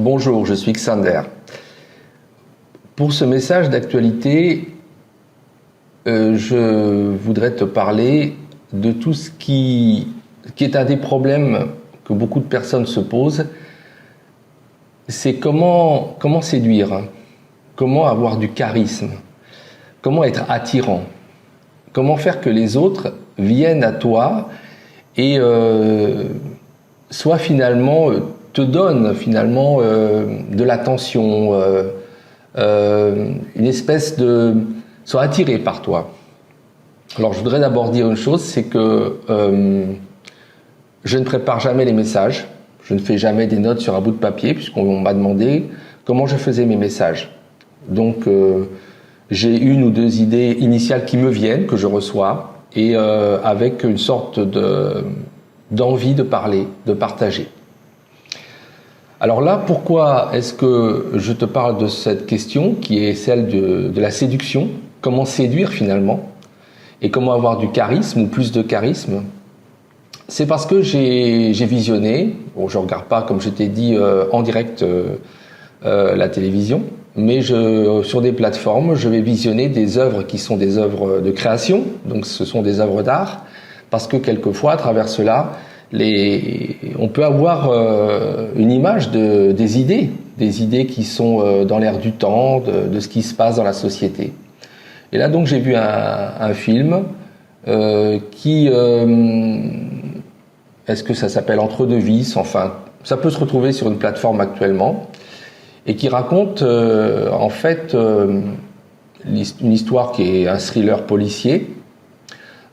Bonjour, je suis Xander. Pour ce message d'actualité, je voudrais te parler de tout ce qui est un des problèmes que beaucoup de personnes se posent. C'est comment séduire, comment avoir du charisme, comment être attirant, comment faire que les autres viennent à toi et te donnent finalement de l'attention, une espèce de... soient attirés par toi. Alors je voudrais d'abord dire une chose, c'est que je ne prépare jamais les messages, je ne fais jamais des notes sur un bout de papier, puisqu'on m'a demandé comment je faisais mes messages. Donc j'ai une ou deux idées initiales qui me viennent, que je reçois, et avec une sorte d'envie de parler, de partager. Alors là, pourquoi est-ce que je te parle de cette question qui est celle de la séduction? Comment séduire finalement? Et comment avoir du charisme ou plus de charisme? C'est parce que j'ai visionné, bon, je ne regarde pas comme je t'ai dit en direct la télévision, mais sur des plateformes, je vais visionner des œuvres qui sont des œuvres de création, donc ce sont des œuvres d'art, parce que quelquefois, à travers cela, on peut avoir une image des idées qui sont dans l'air du temps, de ce qui se passe dans la société. Et là donc j'ai vu un film qui, est-ce que ça s'appelle Entre deux vices, enfin ça peut se retrouver sur une plateforme actuellement, et qui raconte en fait une histoire qui est un thriller policier.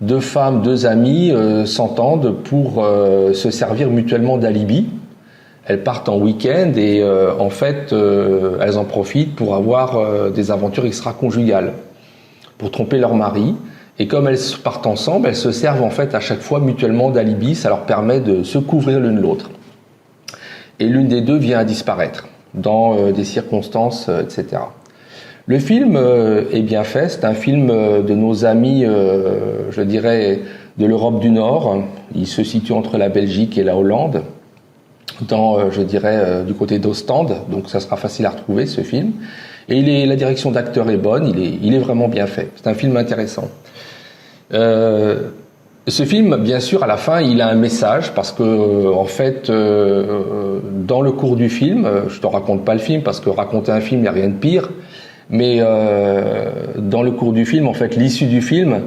Deux femmes, deux amies s'entendent pour se servir mutuellement d'alibi. Elles partent en week-end et en fait elles en profitent pour avoir des aventures extra-conjugales, pour tromper leur mari. Et comme elles partent ensemble, elles se servent en fait à chaque fois mutuellement d'alibi. Ça leur permet de se couvrir l'une l'autre. Et l'une des deux vient à disparaître dans des circonstances, etc. Le film est bien fait, c'est un film de nos amis, je dirais, de l'Europe du Nord. Il se situe entre la Belgique et la Hollande, je dirais, du côté d'Ostende, donc ça sera facile à retrouver ce film. Et la direction d'acteur est bonne, il est vraiment bien fait, c'est un film intéressant. Ce film, bien sûr, à la fin, il a un message, parce que, en fait, dans le cours du film, je te raconte pas le film, parce que raconter un film, il n'y a rien de pire, mais dans le cours du film, en fait, l'issue du film,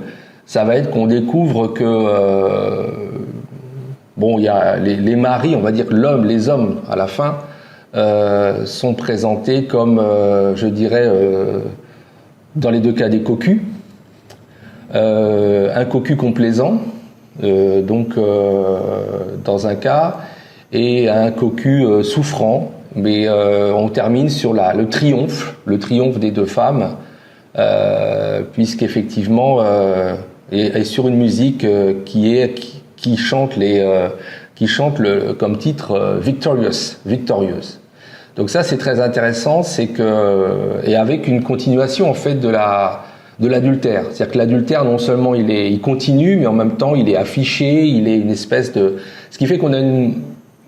ça va être qu'on découvre que il y a les maris, on va dire les hommes à la fin sont présentés comme, je dirais, dans les deux cas des cocus, un cocu complaisant, dans un cas, et un cocu souffrant. Mais on termine sur le triomphe des deux femmes, puisqu'effectivement, et sur une musique qui chante comme titre Victorious. Donc ça c'est très intéressant, et avec une continuation en fait de l'adultère. C'est-à-dire que l'adultère, non seulement il continue, mais en même temps il est affiché, il est une espèce ce qui fait qu'on a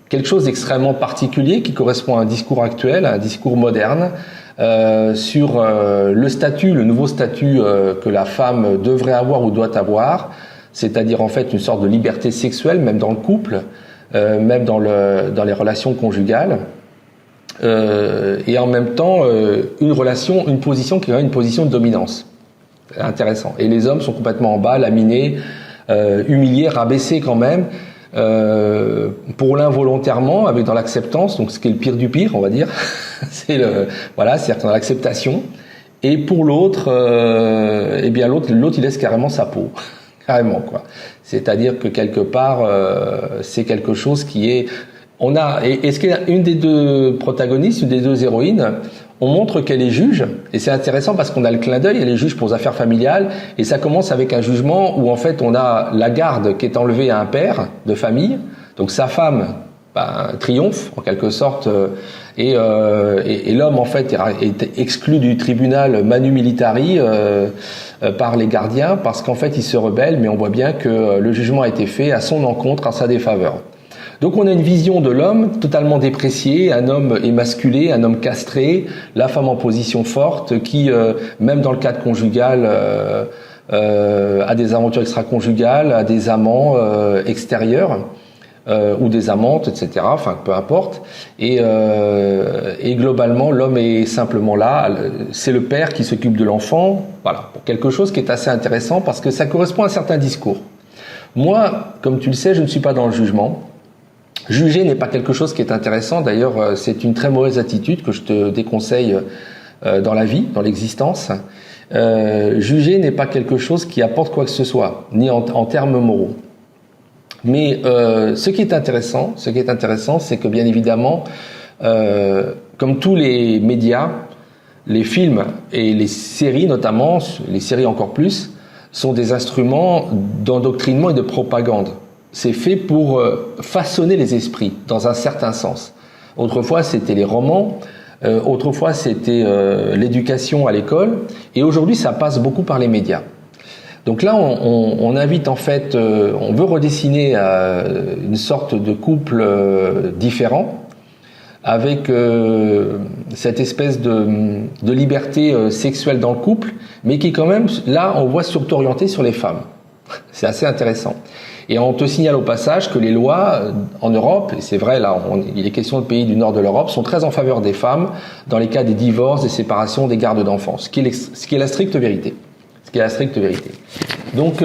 quelque chose d'extrêmement particulier qui correspond à un discours actuel, à un discours moderne, sur le nouveau statut que la femme devrait avoir ou doit avoir, c'est-à-dire en fait une sorte de liberté sexuelle, même dans le couple, même dans les relations conjugales, et en même temps une position qui est une position de dominance. C'est intéressant. Et les hommes sont complètement en bas, laminés, humiliés, rabaissés quand même. Pour l'un volontairement, avec dans l'acceptance, donc ce qui est le pire du pire, on va dire, c'est-à-dire dans l'acceptation. Et pour l'autre, l'autre il laisse carrément sa peau, carrément quoi. C'est-à-dire que quelque part, c'est quelque chose qui est, est-ce qu'il y a une des deux protagonistes, une des deux héroïnes, on montre qu'elle est juge, et c'est intéressant parce qu'on a le clin d'œil, elle est juge pour les affaires familiales, et ça commence avec un jugement où en fait on a la garde qui est enlevée à un père de famille, donc sa femme triomphe en quelque sorte, et l'homme en fait est exclu du tribunal manu militari par les gardiens parce qu'en fait il se rebelle, mais on voit bien que le jugement a été fait à son encontre, à sa défaveur. Donc on a une vision de l'homme totalement dépréciée, un homme émasculé, un homme castré, la femme en position forte qui, même dans le cadre conjugal, a des aventures extra-conjugales, a des amants extérieurs. Ou des amantes, etc. Enfin, peu importe. Et globalement, l'homme est simplement là. C'est le père qui s'occupe de l'enfant. Voilà, quelque chose qui est assez intéressant parce que ça correspond à un certain discours. Moi, comme tu le sais, je ne suis pas dans le jugement. Juger n'est pas quelque chose qui est intéressant. D'ailleurs, c'est une très mauvaise attitude que je te déconseille dans la vie, dans l'existence. Juger n'est pas quelque chose qui apporte quoi que ce soit, ni en termes moraux. Mais ce qui est intéressant, c'est que bien évidemment, comme tous les médias, les films et les séries notamment, les séries encore plus, sont des instruments d'endoctrinement et de propagande. C'est fait pour façonner les esprits dans un certain sens. Autrefois, c'était les romans, autrefois, c'était l'éducation à l'école, et aujourd'hui, ça passe beaucoup par les médias. Donc là, on invite en fait, on veut redessiner une sorte de couple différent, avec cette espèce de liberté sexuelle dans le couple, mais qui quand même, là, on voit surtout orienté sur les femmes. C'est assez intéressant. Et on te signale au passage que les lois en Europe, et c'est vrai, là, il est question de pays du nord de l'Europe, sont très en faveur des femmes dans les cas des divorces, des séparations, des gardes d'enfants, ce qui est la stricte vérité. Donc,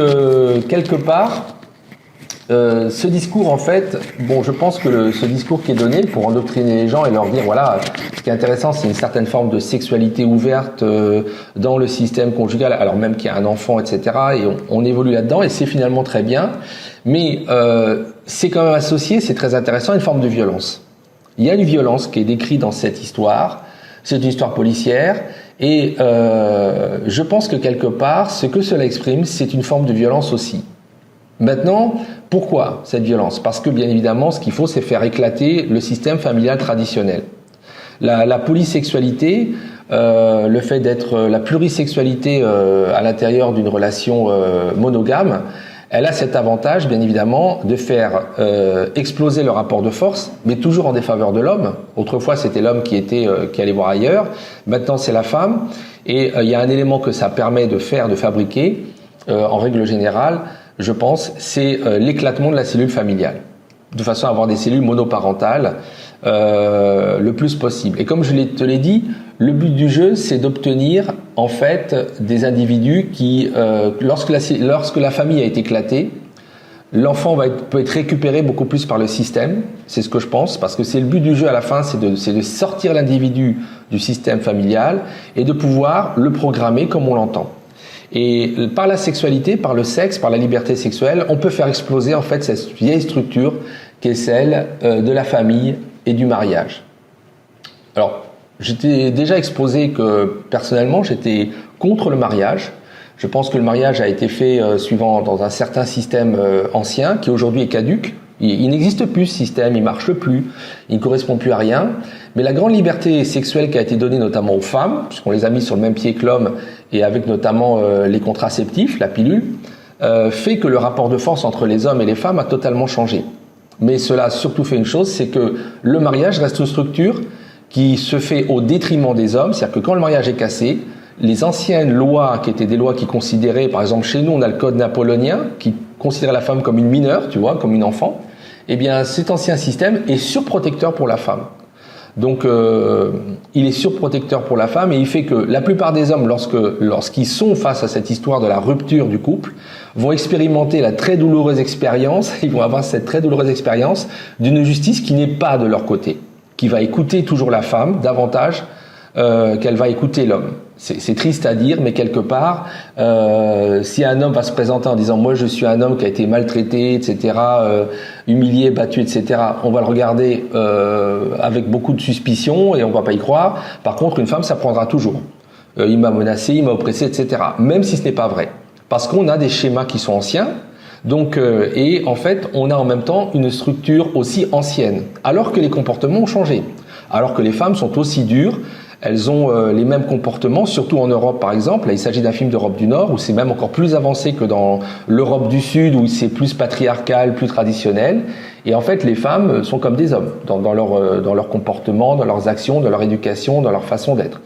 quelque part, ce discours, en fait, bon, je pense que ce discours qui est donné pour endoctriner les gens et leur dire, voilà, ce qui est intéressant, c'est une certaine forme de sexualité ouverte dans le système conjugal, alors même qu'il y a un enfant, etc., et on évolue là-dedans, et c'est finalement très bien, mais c'est quand même associé, c'est très intéressant, à une forme de violence. Il y a une violence qui est décrite dans cette histoire, c'est une histoire policière, et je pense que quelque part, ce que cela exprime, c'est une forme de violence aussi. Maintenant, pourquoi cette violence? Parce que bien évidemment, ce qu'il faut, c'est faire éclater le système familial traditionnel. La polysexualité, le fait d'être la plurisexualité à l'intérieur d'une relation monogame, elle a cet avantage, bien évidemment, de faire exploser le rapport de force, mais toujours en défaveur de l'homme. Autrefois, c'était l'homme qui allait voir ailleurs. Maintenant, c'est la femme. Et il y a un élément que ça permet de fabriquer, en règle générale, je pense, c'est l'éclatement de la cellule familiale, de façon à avoir des cellules monoparentales le plus possible. Et comme je te l'ai dit, le but du jeu, c'est d'obtenir en fait des individus qui, lorsque la famille a été éclatée, l'enfant peut être récupéré beaucoup plus par le système. C'est ce que je pense, parce que c'est le but du jeu à la fin, c'est de sortir l'individu du système familial et de pouvoir le programmer comme on l'entend. Et par la sexualité, par le sexe, par la liberté sexuelle, on peut faire exploser en fait cette vieille structure qui est celle de la famille et du mariage. Alors, j'étais déjà exposé que personnellement, j'étais contre le mariage. Je pense que le mariage a été fait suivant dans un certain système ancien qui aujourd'hui est caduque. Il n'existe plus ce système, il marche plus, il ne correspond plus à rien. Mais la grande liberté sexuelle qui a été donnée notamment aux femmes, puisqu'on les a mis sur le même pied que l'homme et avec notamment les contraceptifs, la pilule, fait que le rapport de force entre les hommes et les femmes a totalement changé. Mais cela a surtout fait une chose, c'est que le mariage reste une structure qui se fait au détriment des hommes, c'est-à-dire que quand le mariage est cassé, les anciennes lois qui étaient des lois qui considéraient, par exemple chez nous on a le code napoléonien qui considérait la femme comme une mineure, tu vois, comme une enfant, eh bien cet ancien système est surprotecteur pour la femme. Donc il est surprotecteur pour la femme et il fait que la plupart des hommes, lorsqu'ils sont face à cette histoire de la rupture du couple, vont expérimenter la très douloureuse expérience, ils vont avoir cette très douloureuse expérience d'une justice qui n'est pas de leur côté, qui va écouter toujours la femme davantage qu'elle va écouter l'homme. C'est triste à dire, mais quelque part, si un homme va se présenter en disant « moi je suis un homme qui a été maltraité, etc., humilié, battu, etc. », on va le regarder avec beaucoup de suspicion et on va pas y croire. Par contre, une femme, ça prendra toujours. Il m'a menacé, il m'a oppressé, etc. Même si ce n'est pas vrai. Parce qu'on a des schémas qui sont anciens, donc, et en fait, on a en même temps une structure aussi ancienne, alors que les comportements ont changé. Alors que les femmes sont aussi dures, elles ont les mêmes comportements, surtout en Europe par exemple. Là, il s'agit d'un film d'Europe du Nord où c'est même encore plus avancé que dans l'Europe du Sud où c'est plus patriarcal, plus traditionnel. Et en fait, les femmes sont comme des hommes dans leur comportement, dans leurs actions, dans leur éducation, dans leur façon d'être.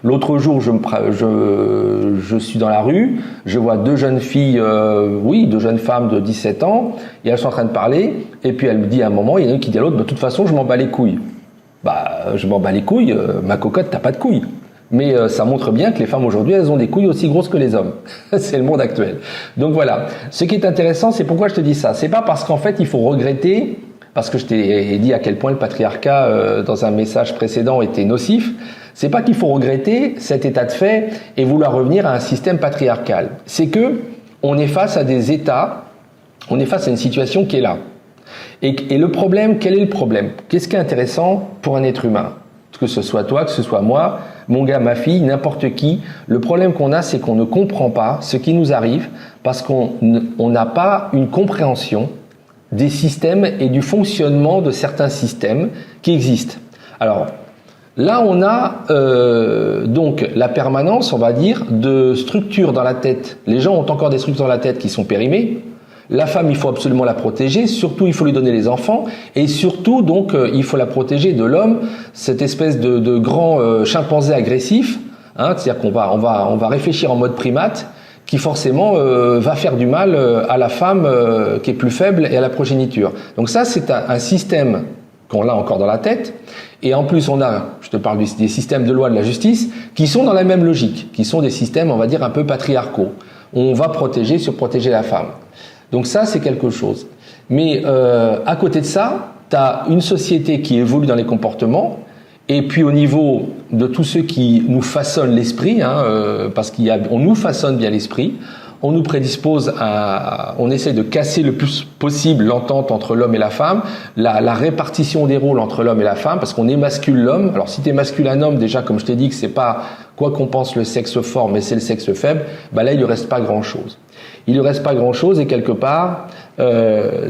L'autre jour, je suis dans la rue, je vois deux jeunes filles, deux jeunes femmes de 17 ans, et elles sont en train de parler, et puis elle me dit à un moment, il y en a une qui dit à l'autre, de toute façon, je m'en bats les couilles. Je m'en bats les couilles, ma cocotte, t'as pas de couilles. Mais ça montre bien que les femmes aujourd'hui, elles ont des couilles aussi grosses que les hommes. C'est le monde actuel. Donc voilà. Ce qui est intéressant, c'est pourquoi je te dis ça. C'est pas parce qu'en fait, il faut regretter, parce que je t'ai dit à quel point le patriarcat, dans un message précédent, était nocif. C'est pas qu'il faut regretter cet état de fait et vouloir revenir à un système patriarcal. C'est que on est face à des États, on est face à une situation qui est là. Et le problème, quel est le problème? Qu'est-ce qui est intéressant pour un être humain? Que ce soit toi, que ce soit moi, mon gars, ma fille, n'importe qui. Le problème qu'on a, c'est qu'on ne comprend pas ce qui nous arrive parce qu'on n'a pas une compréhension des systèmes et du fonctionnement de certains systèmes qui existent. Alors, là, on a donc la permanence, on va dire, de structures dans la tête. Les gens ont encore des structures dans la tête qui sont périmées. La femme, il faut absolument la protéger, surtout il faut lui donner les enfants, et surtout donc il faut la protéger de l'homme, cette espèce de grand chimpanzé agressif, c'est-à-dire qu'on va réfléchir en mode primate, qui forcément va faire du mal à la femme qui est plus faible et à la progéniture. Donc ça, c'est un système qu'on a encore dans la tête, et en plus je te parle des systèmes de loi de la justice, qui sont dans la même logique, qui sont des systèmes, on va dire, un peu patriarcaux. On va surprotéger la femme. Donc ça, c'est quelque chose. Mais à côté de ça, tu as une société qui évolue dans les comportements, et puis au niveau de tous ceux qui nous façonnent l'esprit, parce on nous façonne bien l'esprit, on nous prédispose on essaie de casser le plus possible l'entente entre l'homme et la femme, la répartition des rôles entre l'homme et la femme, parce qu'on émascule l'homme. Alors si tu émascules un homme, déjà, comme je t'ai dit, que c'est pas quoi qu'on pense le sexe fort, mais c'est le sexe faible, là il ne reste pas grand-chose. Il ne reste pas grand-chose et quelque part,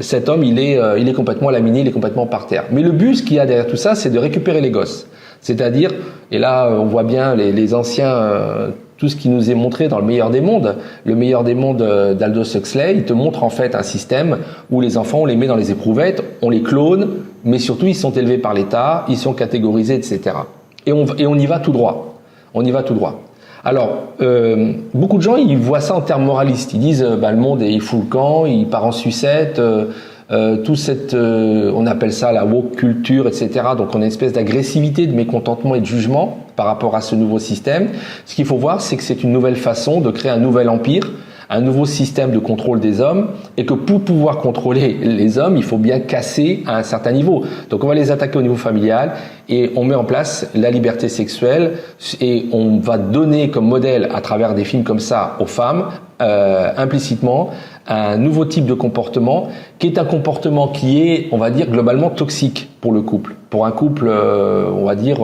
cet homme, il est complètement laminé, il est complètement par terre. Mais le but, ce qu'il y a derrière tout ça, c'est de récupérer les gosses. C'est-à-dire, et là, on voit bien les anciens, tout ce qui nous est montré dans le meilleur des mondes d'Aldous Huxley, il te montre en fait un système où les enfants, on les met dans les éprouvettes, on les clone, mais surtout, ils sont élevés par l'État, ils sont catégorisés, etc. Et on y va tout droit. On y va tout droit. Alors, beaucoup de gens, ils voient ça en termes moralistes. Ils disent, le monde, il fout le camp, il part en sucette, on appelle ça la woke culture, etc. Donc, on a une espèce d'agressivité, de mécontentement et de jugement par rapport à ce nouveau système. Ce qu'il faut voir, c'est que c'est une nouvelle façon de créer un nouvel empire, un nouveau système de contrôle des hommes, et que pour pouvoir contrôler les hommes, il faut bien casser à un certain niveau. Donc on va les attaquer au niveau familial, et on met en place la liberté sexuelle, et on va donner comme modèle, à travers des films comme ça, aux femmes, implicitement, un nouveau type de comportement, qui est un comportement qui est, on va dire, globalement toxique pour le couple. Pour un couple, on va dire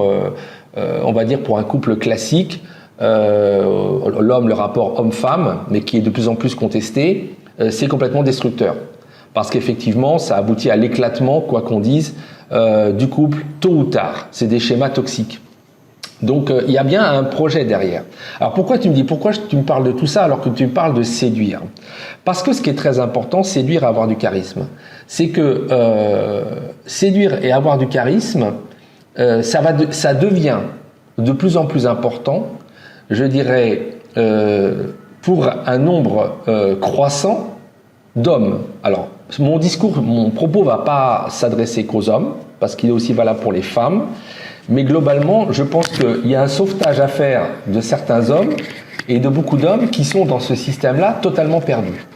pour un couple classique, l'homme, le rapport homme-femme, mais qui est de plus en plus contesté, c'est complètement destructeur. Parce qu'effectivement, ça aboutit à l'éclatement, quoi qu'on dise, du couple, tôt ou tard. C'est des schémas toxiques. Donc, il y a bien un projet derrière. Alors, pourquoi tu me parles de tout ça alors que tu me parles de séduire? Parce que ce qui est très important, séduire et avoir du charisme. C'est que séduire et avoir du charisme, ça devient de plus en plus important, je dirais, pour un nombre croissant d'hommes. Alors, mon propos va pas s'adresser qu'aux hommes, parce qu'il est aussi valable pour les femmes, mais globalement, je pense qu'il y a un sauvetage à faire de certains hommes et de beaucoup d'hommes qui sont dans ce système-là totalement perdus.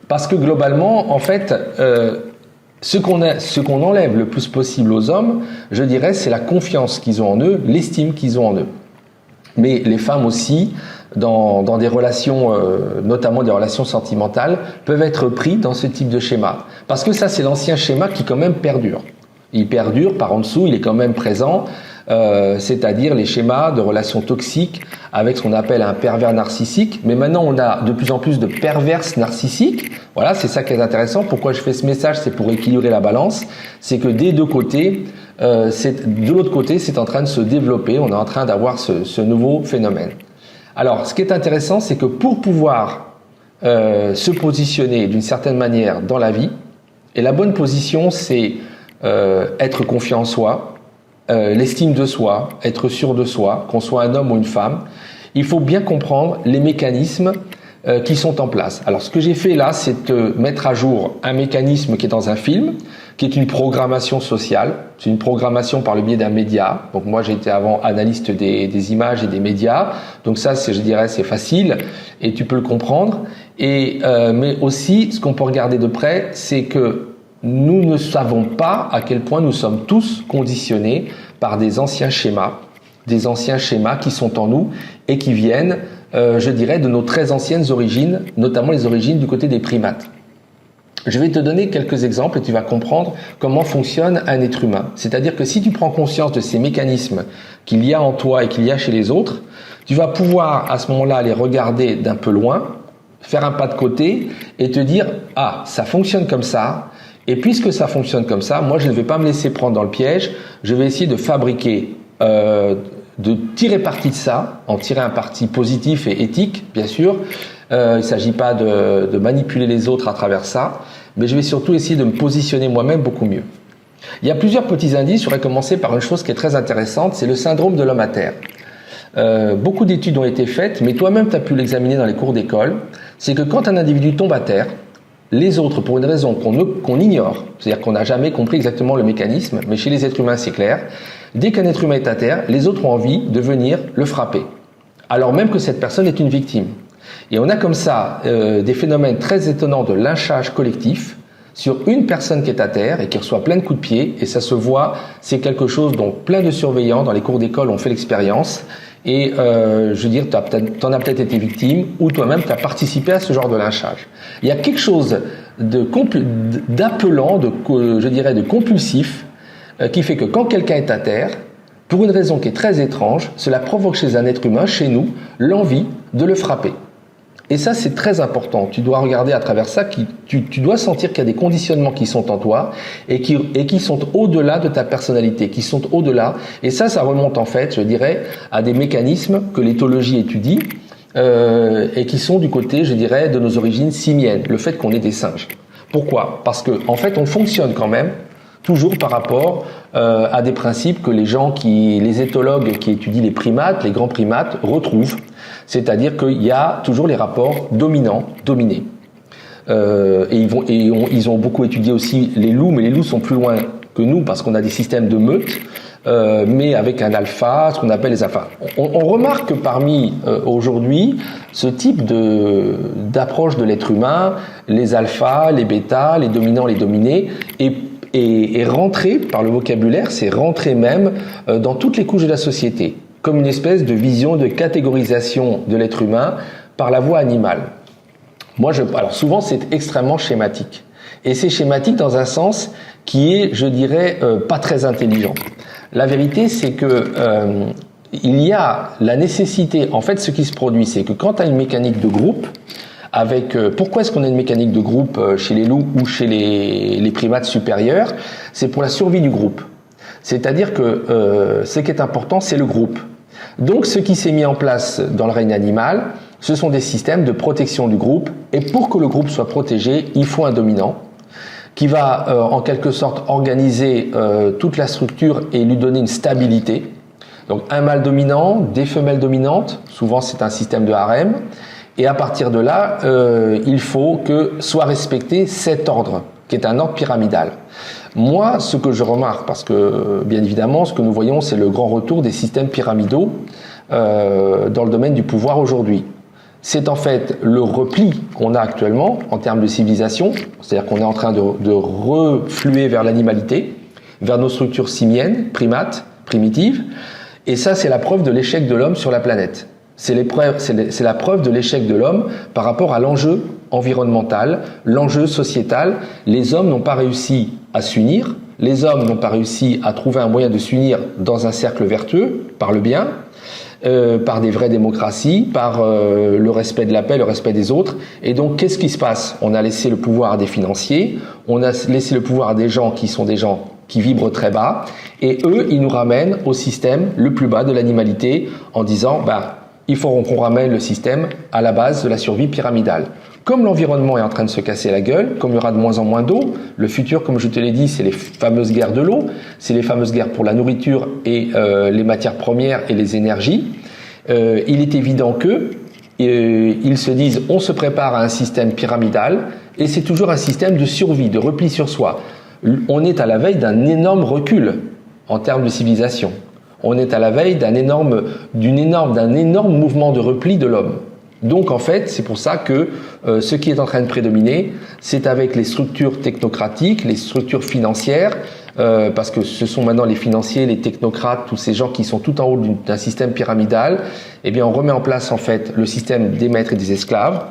Parce que globalement, en fait, ce qu'on enlève le plus possible aux hommes, je dirais, c'est la confiance qu'ils ont en eux, l'estime qu'ils ont en eux. Mais les femmes aussi, dans des relations, notamment des relations sentimentales, peuvent être pris dans ce type de schéma. Parce que ça, c'est l'ancien schéma qui quand même perdure. Il perdure, par en dessous, il est quand même présent, c'est-à-dire les schémas de relations toxiques avec ce qu'on appelle un pervers narcissique. Mais maintenant, on a de plus en plus de perverses narcissiques. Voilà, c'est ça qui est intéressant. Pourquoi je fais ce message, c'est pour équilibrer la balance. C'est que des deux côtés, de l'autre côté, c'est en train de se développer. On est en train d'avoir ce nouveau phénomène. Alors, ce qui est intéressant, c'est que pour pouvoir se positionner d'une certaine manière dans la vie. Et la bonne position, c'est être confiant en soi, l'estime de soi, être sûr de soi, qu'on soit un homme ou une femme. Il faut bien comprendre les mécanismes qui sont en place. Alors ce que j'ai fait là, c'est de mettre à jour un mécanisme qui est dans un film, qui est une programmation sociale. C'est une programmation par le biais d'un média. Donc moi j'étais avant analyste des images et des médias. Donc ça, je dirais, c'est facile et tu peux le comprendre. Mais aussi, ce qu'on peut regarder de près, c'est que nous ne savons pas à quel point nous sommes tous conditionnés par des anciens schémas qui sont en nous et qui viennent, je dirais, de nos très anciennes origines, notamment les origines du côté des primates. Je vais te donner quelques exemples et tu vas comprendre comment fonctionne un être humain. C'est-à-dire que si tu prends conscience de ces mécanismes qu'il y a en toi et qu'il y a chez les autres, tu vas pouvoir à ce moment-là les regarder d'un peu loin, faire un pas de côté et te dire « Ah, ça fonctionne comme ça ». Et puisque ça fonctionne comme ça, moi je ne vais pas me laisser prendre dans le piège, je vais essayer de fabriquer, de tirer parti de ça, en tirer un parti positif et éthique, bien sûr. Il ne s'agit pas de manipuler les autres à travers ça, mais je vais surtout essayer de me positionner moi-même beaucoup mieux. Il y a plusieurs petits indices, je voudrais commencer par une chose qui est très intéressante, c'est le syndrome de l'homme à terre. Beaucoup d'études ont été faites, mais toi-même tu as pu l'examiner dans les cours d'école, c'est que quand un individu tombe à terre, les autres, pour une raison qu'on ignore, c'est-à-dire qu'on n'a jamais compris exactement le mécanisme, mais chez les êtres humains c'est clair, dès qu'un être humain est à terre, les autres ont envie de venir le frapper, alors même que cette personne est une victime. Et on a comme ça des phénomènes très étonnants de lynchage collectif sur une personne qui est à terre et qui reçoit plein de coups de pied, et ça se voit, c'est quelque chose dont plein de surveillants dans les cours d'école ont fait l'expérience. Et je veux dire, t'en as peut-être été victime ou toi-même tu as participé à ce genre de lynchage. Il y a quelque chose d'appelant, je dirais de compulsif, qui fait que quand quelqu'un est à terre, pour une raison qui est très étrange, cela provoque chez un être humain, chez nous, l'envie de le frapper. Et ça, c'est très important. Tu dois regarder à travers ça, tu dois sentir qu'il y a des conditionnements qui sont en toi et qui sont au-delà de ta personnalité, qui sont au-delà. Et ça remonte en fait, je dirais, à des mécanismes que l'éthologie étudie et qui sont du côté, je dirais, de nos origines simiennes, le fait qu'on est des singes. Pourquoi ? Parce que en fait, on fonctionne quand même toujours par rapport à des principes que les éthologues qui étudient les primates, les grands primates, retrouvent. C'est-à-dire qu'il y a toujours les rapports dominants-dominés. Ils ont beaucoup étudié aussi les loups, mais les loups sont plus loin que nous parce qu'on a des systèmes de meutes, mais avec un alpha, ce qu'on appelle les alphas. On remarque que parmi aujourd'hui ce type d'approche de l'être humain, les alphas, les bêtas, les dominants, les dominés, est rentré par le vocabulaire, c'est rentré même dans toutes les couches de la société, comme une espèce de vision de catégorisation de l'être humain par la voie animale. Alors souvent c'est extrêmement schématique. Et c'est schématique dans un sens qui est, je dirais, pas très intelligent. La vérité c'est que il y a la nécessité, en fait ce qui se produit c'est que quand tu as une mécanique de groupe, pourquoi est-ce qu'on a une mécanique de groupe chez les loups ou chez les primates supérieurs? C'est pour la survie du groupe. C'est-à-dire que ce qui est important, c'est le groupe. Donc ce qui s'est mis en place dans le règne animal, ce sont des systèmes de protection du groupe. Et pour que le groupe soit protégé, il faut un dominant qui va en quelque sorte organiser toute la structure et lui donner une stabilité. Donc un mâle dominant, des femelles dominantes, souvent c'est un système de harem. Et à partir de là, il faut que soit respecté cet ordre, qui est un ordre pyramidal. Moi, ce que je remarque, parce que bien évidemment, ce que nous voyons, c'est le grand retour des systèmes pyramidaux dans le domaine du pouvoir aujourd'hui. C'est en fait le repli qu'on a actuellement en termes de civilisation, c'est-à-dire qu'on est en train de refluer vers l'animalité, vers nos structures simiennes, primates, primitives, et ça, c'est la preuve de l'échec de l'homme sur la planète. C'est la preuve de l'échec de l'homme par rapport à l'enjeu environnemental, l'enjeu sociétal. Les hommes n'ont pas réussi à s'unir, les hommes n'ont pas réussi à trouver un moyen de s'unir dans un cercle vertueux, par le bien, par des vraies démocraties, par le respect de la paix, le respect des autres. Et donc, qu'est-ce qui se passe? On a laissé le pouvoir à des financiers, on a laissé le pouvoir à des gens qui sont des gens qui vibrent très bas, et eux, ils nous ramènent au système le plus bas de l'animalité en disant, il faut qu'on ramène le système à la base de la survie pyramidale. Comme l'environnement est en train de se casser la gueule, comme il y aura de moins en moins d'eau, le futur, comme je te l'ai dit, c'est les fameuses guerres de l'eau, c'est les fameuses guerres pour la nourriture et les matières premières et les énergies. Il est évident que ils se disent on se prépare à un système pyramidal et c'est toujours un système de survie, de repli sur soi. On est à la veille d'un énorme recul en termes de civilisation. On est à la veille d'un énorme mouvement de repli de l'homme. Donc en fait, c'est pour ça que ce qui est en train de prédominer, c'est avec les structures technocratiques, les structures financières, parce que ce sont maintenant les financiers, les technocrates, tous ces gens qui sont tout en haut d'un système pyramidal. Eh bien, on remet en place en fait le système des maîtres et des esclaves,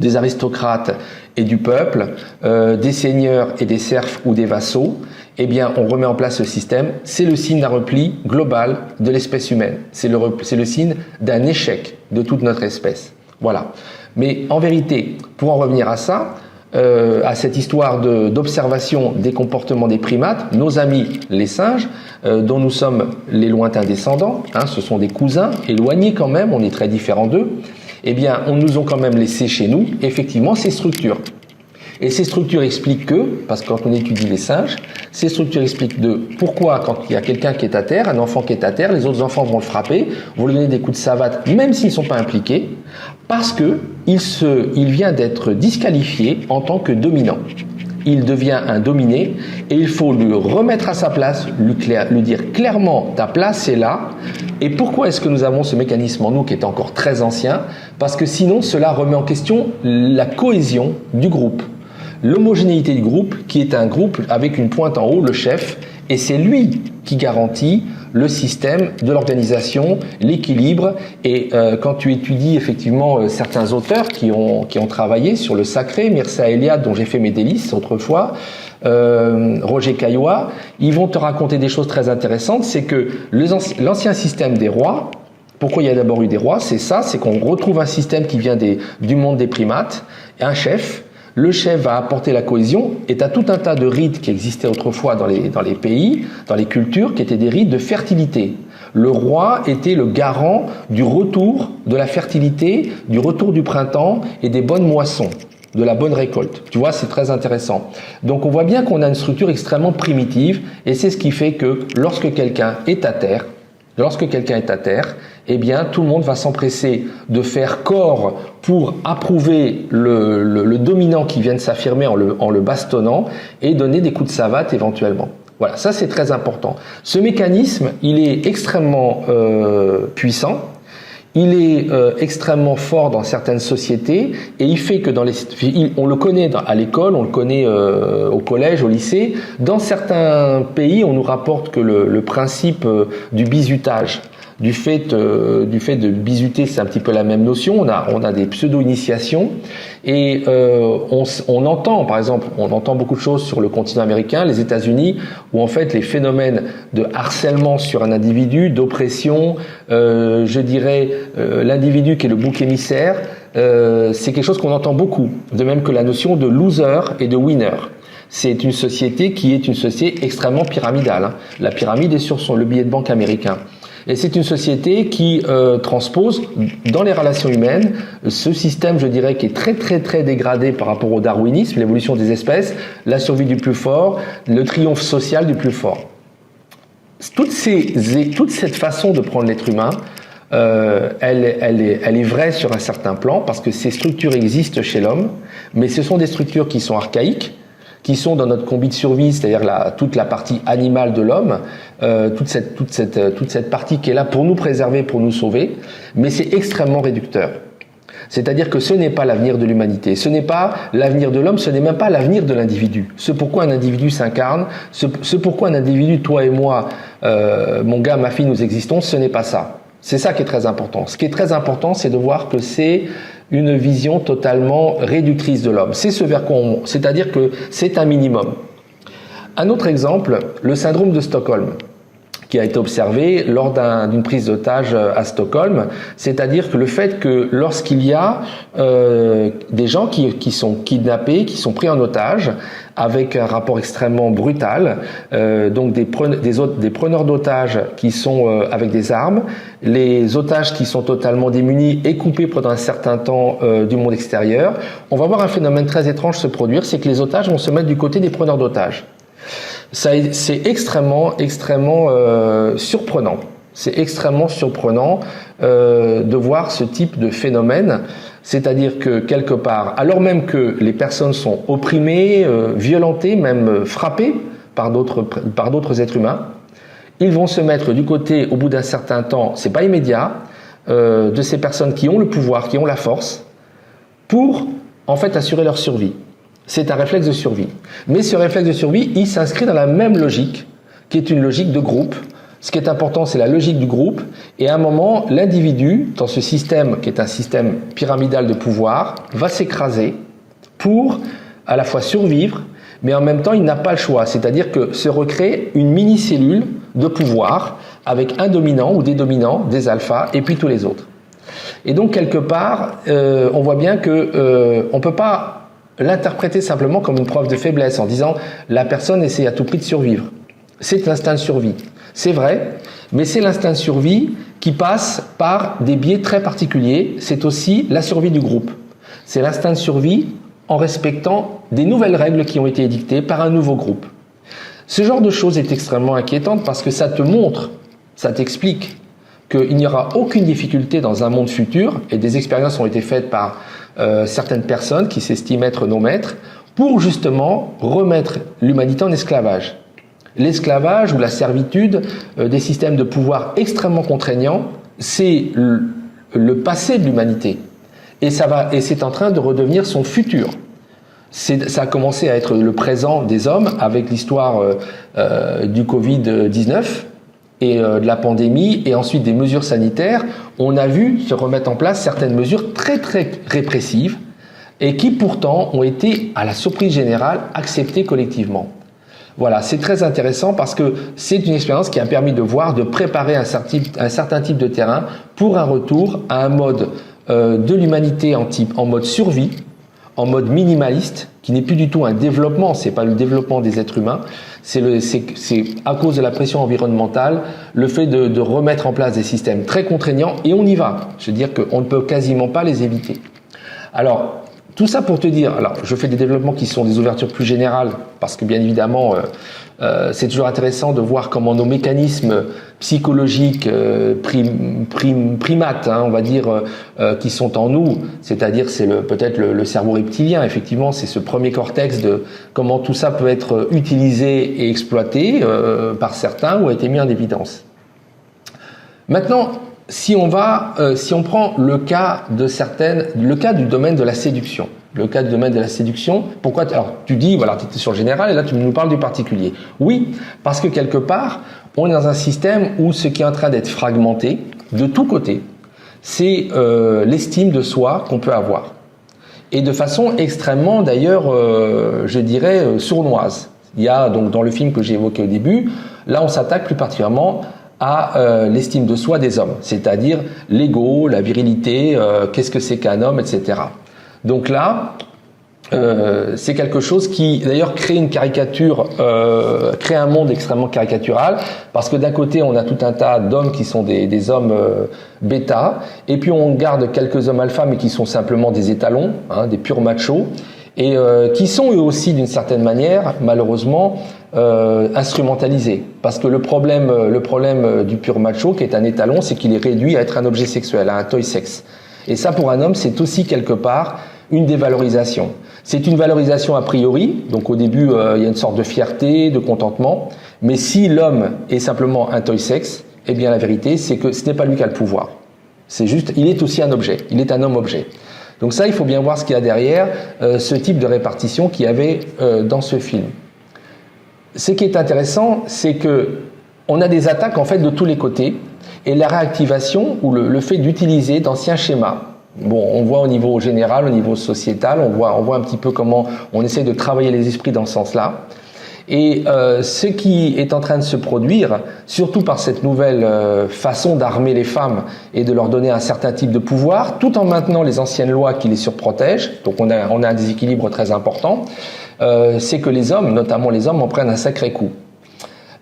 des aristocrates et du peuple, des seigneurs et des serfs ou des vassaux. Eh bien, on remet en place ce système. C'est le signe d'un repli global de l'espèce humaine. C'est le signe d'un échec de toute notre espèce. Voilà. Mais en vérité, pour en revenir à ça, à cette histoire d'observation des comportements des primates, nos amis les singes, dont nous sommes les lointains descendants, hein, ce sont des cousins éloignés quand même, on est très différents d'eux, eh bien, on nous ont quand même laissé chez nous, effectivement, ces structures. Et ces structures expliquent que, parce que quand on étudie les singes, ces structures expliquent de pourquoi quand il y a quelqu'un qui est à terre, un enfant qui est à terre, les autres enfants vont le frapper, vont lui donner des coups de savate, même s'ils ne sont pas impliqués, parce que il vient d'être disqualifié en tant que dominant. Il devient un dominé et il faut le remettre à sa place, lui dire clairement ta place est là. Et pourquoi est-ce que nous avons ce mécanisme en nous qui est encore très ancien? Parce que sinon cela remet en question la cohésion du groupe, l'homogénéité du groupe qui est un groupe avec une pointe en haut, le chef, et c'est lui qui garantit le système de l'organisation, l'équilibre. Et quand tu étudies effectivement certains auteurs qui ont travaillé sur le sacré, Mircea Eliade dont j'ai fait mes délices autrefois, Roger Caillois, ils vont te raconter des choses très intéressantes. C'est que l'ancien système des rois, pourquoi il y a d'abord eu des rois, c'est ça, c'est qu'on retrouve un système qui vient du monde des primates, un chef. Le chef va apporter la cohésion et tu as tout un tas de rites qui existaient autrefois dans les pays, dans les cultures, qui étaient des rites de fertilité. Le roi était le garant du retour de la fertilité, du retour du printemps et des bonnes moissons, de la bonne récolte. Tu vois, c'est très intéressant. Donc on voit bien qu'on a une structure extrêmement primitive et c'est ce qui fait que lorsque quelqu'un est à terre, eh bien, tout le monde va s'empresser de faire corps pour approuver le dominant qui vient de s'affirmer en le bastonnant et donner des coups de savate éventuellement. Voilà, ça c'est très important. Ce mécanisme, il est extrêmement puissant. Il est extrêmement fort dans certaines sociétés et il fait que on le connaît à l'école, on le connaît au collège, au lycée. Dans certains pays, on nous rapporte que le principe du bizutage, du fait de bisuter, c'est un petit peu la même notion. On a des pseudo-initiations et on entend, par exemple, beaucoup de choses sur le continent américain, les États-Unis, où en fait les phénomènes de harcèlement sur un individu, d'oppression, je dirais l'individu qui est le bouc émissaire, c'est quelque chose qu'on entend beaucoup. De même que la notion de loser et de winner. C'est une société qui est une société extrêmement pyramidale. Hein. La pyramide est sur le billet de banque américain. Et c'est une société qui transpose dans les relations humaines ce système, je dirais, qui est très très très dégradé par rapport au darwinisme, l'évolution des espèces, la survie du plus fort, le triomphe social du plus fort. Toute cette façon de prendre l'être humain, elle est vraie sur un certain plan parce que ces structures existent chez l'homme, mais ce sont des structures qui sont archaïques, qui sont dans notre combi de survie, c'est-à-dire toute la partie animale de l'homme, toute cette partie qui est là pour nous préserver, pour nous sauver, mais c'est extrêmement réducteur. C'est-à-dire que ce n'est pas l'avenir de l'humanité, ce n'est pas l'avenir de l'homme, ce n'est même pas l'avenir de l'individu. Ce pourquoi un individu s'incarne, ce pourquoi un individu, toi et moi, mon gars, ma fille, nous existons, ce n'est pas ça. C'est ça qui est très important. Ce qui est très important, c'est de voir que c'est une vision totalement réductrice de l'homme. C'est ce vers quoi c'est-à-dire que c'est un minimum. Un autre exemple, le syndrome de Stockholm. qui a été observé lors d'une prise d'otage à Stockholm, c'est-à-dire que le fait que lorsqu'il y a des gens qui sont kidnappés, qui sont pris en otage, avec un rapport extrêmement brutal, donc des preneurs d'otages qui sont avec des armes, les otages qui sont totalement démunis et coupés pendant un certain temps du monde extérieur, on va voir un phénomène très étrange se produire, c'est que les otages vont se mettre du côté des preneurs d'otages. C'est extrêmement surprenant. C'est extrêmement surprenant de voir ce type de phénomène, c'est-à-dire que quelque part, alors même que les personnes sont opprimées, violentées, même frappées par d'autres êtres humains, ils vont se mettre du côté, au bout d'un certain temps, c'est pas immédiat, de ces personnes qui ont le pouvoir, qui ont la force, pour en fait assurer leur survie. C'est un réflexe de survie. Mais ce réflexe de survie, il s'inscrit dans la même logique, qui est une logique de groupe. Ce qui est important, c'est la logique du groupe. Et à un moment, l'individu, dans ce système qui est un système pyramidal de pouvoir, va s'écraser pour à la fois survivre, mais en même temps, il n'a pas le choix. C'est-à-dire que se recrée une mini-cellule de pouvoir avec un dominant ou des dominants, des alphas, et puis tous les autres. Et donc, quelque part, on voit bien que on peut pas l'interpréter simplement comme une preuve de faiblesse en disant la personne essaie à tout prix de survivre. C'est l'instinct de survie. C'est vrai, mais c'est l'instinct de survie qui passe par des biais très particuliers. C'est aussi la survie du groupe. C'est l'instinct de survie en respectant des nouvelles règles qui ont été édictées par un nouveau groupe. Ce genre de choses est extrêmement inquiétante parce que ça te montre, ça t'explique qu'il n'y aura aucune difficulté dans un monde futur, et des expériences ont été faites par certaines personnes qui s'estiment être nos maîtres, pour justement remettre l'humanité en esclavage. L'esclavage ou la servitude des systèmes de pouvoir extrêmement contraignants, c'est le passé de l'humanité. Et c'est en train de redevenir son futur. Ça a commencé à être le présent des hommes avec l'histoire du Covid-19 et de la pandémie et ensuite des mesures sanitaires. On a vu se remettre en place certaines mesures très très répressives et qui pourtant ont été, à la surprise générale, acceptées collectivement. Voilà, c'est très intéressant parce que c'est une expérience qui a permis de voir, de préparer un certain type de terrain pour un retour à un mode de l'humanité en mode survie, en mode minimaliste, qui n'est plus du tout un développement, c'est pas le développement des êtres humains, c'est à cause de la pression environnementale, le fait de remettre en place des systèmes très contraignants, et on y va. Je veux dire qu'on ne peut quasiment pas les éviter. Alors, tout ça pour te dire, alors je fais des développements qui sont des ouvertures plus générales, parce que bien évidemment, c'est toujours intéressant de voir comment nos mécanismes psychologiques primates, hein, on va dire, qui sont en nous, c'est-à-dire c'est peut-être le cerveau reptilien, effectivement, c'est ce premier cortex de comment tout ça peut être utilisé et exploité par certains ou a été mis en évidence. Maintenant, si on prend le cas du domaine de la séduction. Le cas du domaine de la séduction, pourquoi alors tu dis, voilà, tu étais sur le général et là tu nous parles du particulier. Oui, parce que quelque part, on est dans un système où ce qui est en train d'être fragmenté, de tous côtés, c'est l'estime de soi qu'on peut avoir. Et de façon extrêmement, d'ailleurs, je dirais, sournoise. Il y a donc dans le film que j'ai évoqué au début, là on s'attaque plus particulièrement à l'estime de soi des hommes, c'est-à-dire l'ego, la virilité, qu'est-ce que c'est qu'un homme, etc. Donc là, c'est quelque chose qui d'ailleurs crée une caricature, crée un monde extrêmement caricatural, parce que d'un côté on a tout un tas d'hommes qui sont des hommes bêta, et puis on garde quelques hommes alpha mais qui sont simplement des étalons, hein, des purs machos, et qui sont eux aussi d'une certaine manière, malheureusement, instrumentalisés. Parce que le problème du pur macho, qui est un étalon, c'est qu'il est réduit à être un objet sexuel, à un toy sex. Et ça, pour un homme, c'est aussi quelque part une dévalorisation. C'est une valorisation a priori, donc au début, il y a une sorte de fierté, de contentement, mais si l'homme est simplement un toy sex, eh bien la vérité, c'est que ce n'est pas lui qui a le pouvoir. C'est juste, il est aussi un objet, il est un homme-objet. Donc ça, il faut bien voir ce qu'il y a derrière ce type de répartition qu'il y avait dans ce film. Ce qui est intéressant, c'est que on a des attaques en fait de tous les côtés, et la réactivation ou le fait d'utiliser d'anciens schémas. Bon, on voit au niveau général, au niveau sociétal, on voit un petit peu comment on essaie de travailler les esprits dans ce sens-là. Et ce qui est en train de se produire, surtout par cette nouvelle façon d'armer les femmes et de leur donner un certain type de pouvoir, tout en maintenant les anciennes lois qui les surprotègent, donc on a un déséquilibre très important, c'est que les hommes, notamment les hommes, en prennent un sacré coup.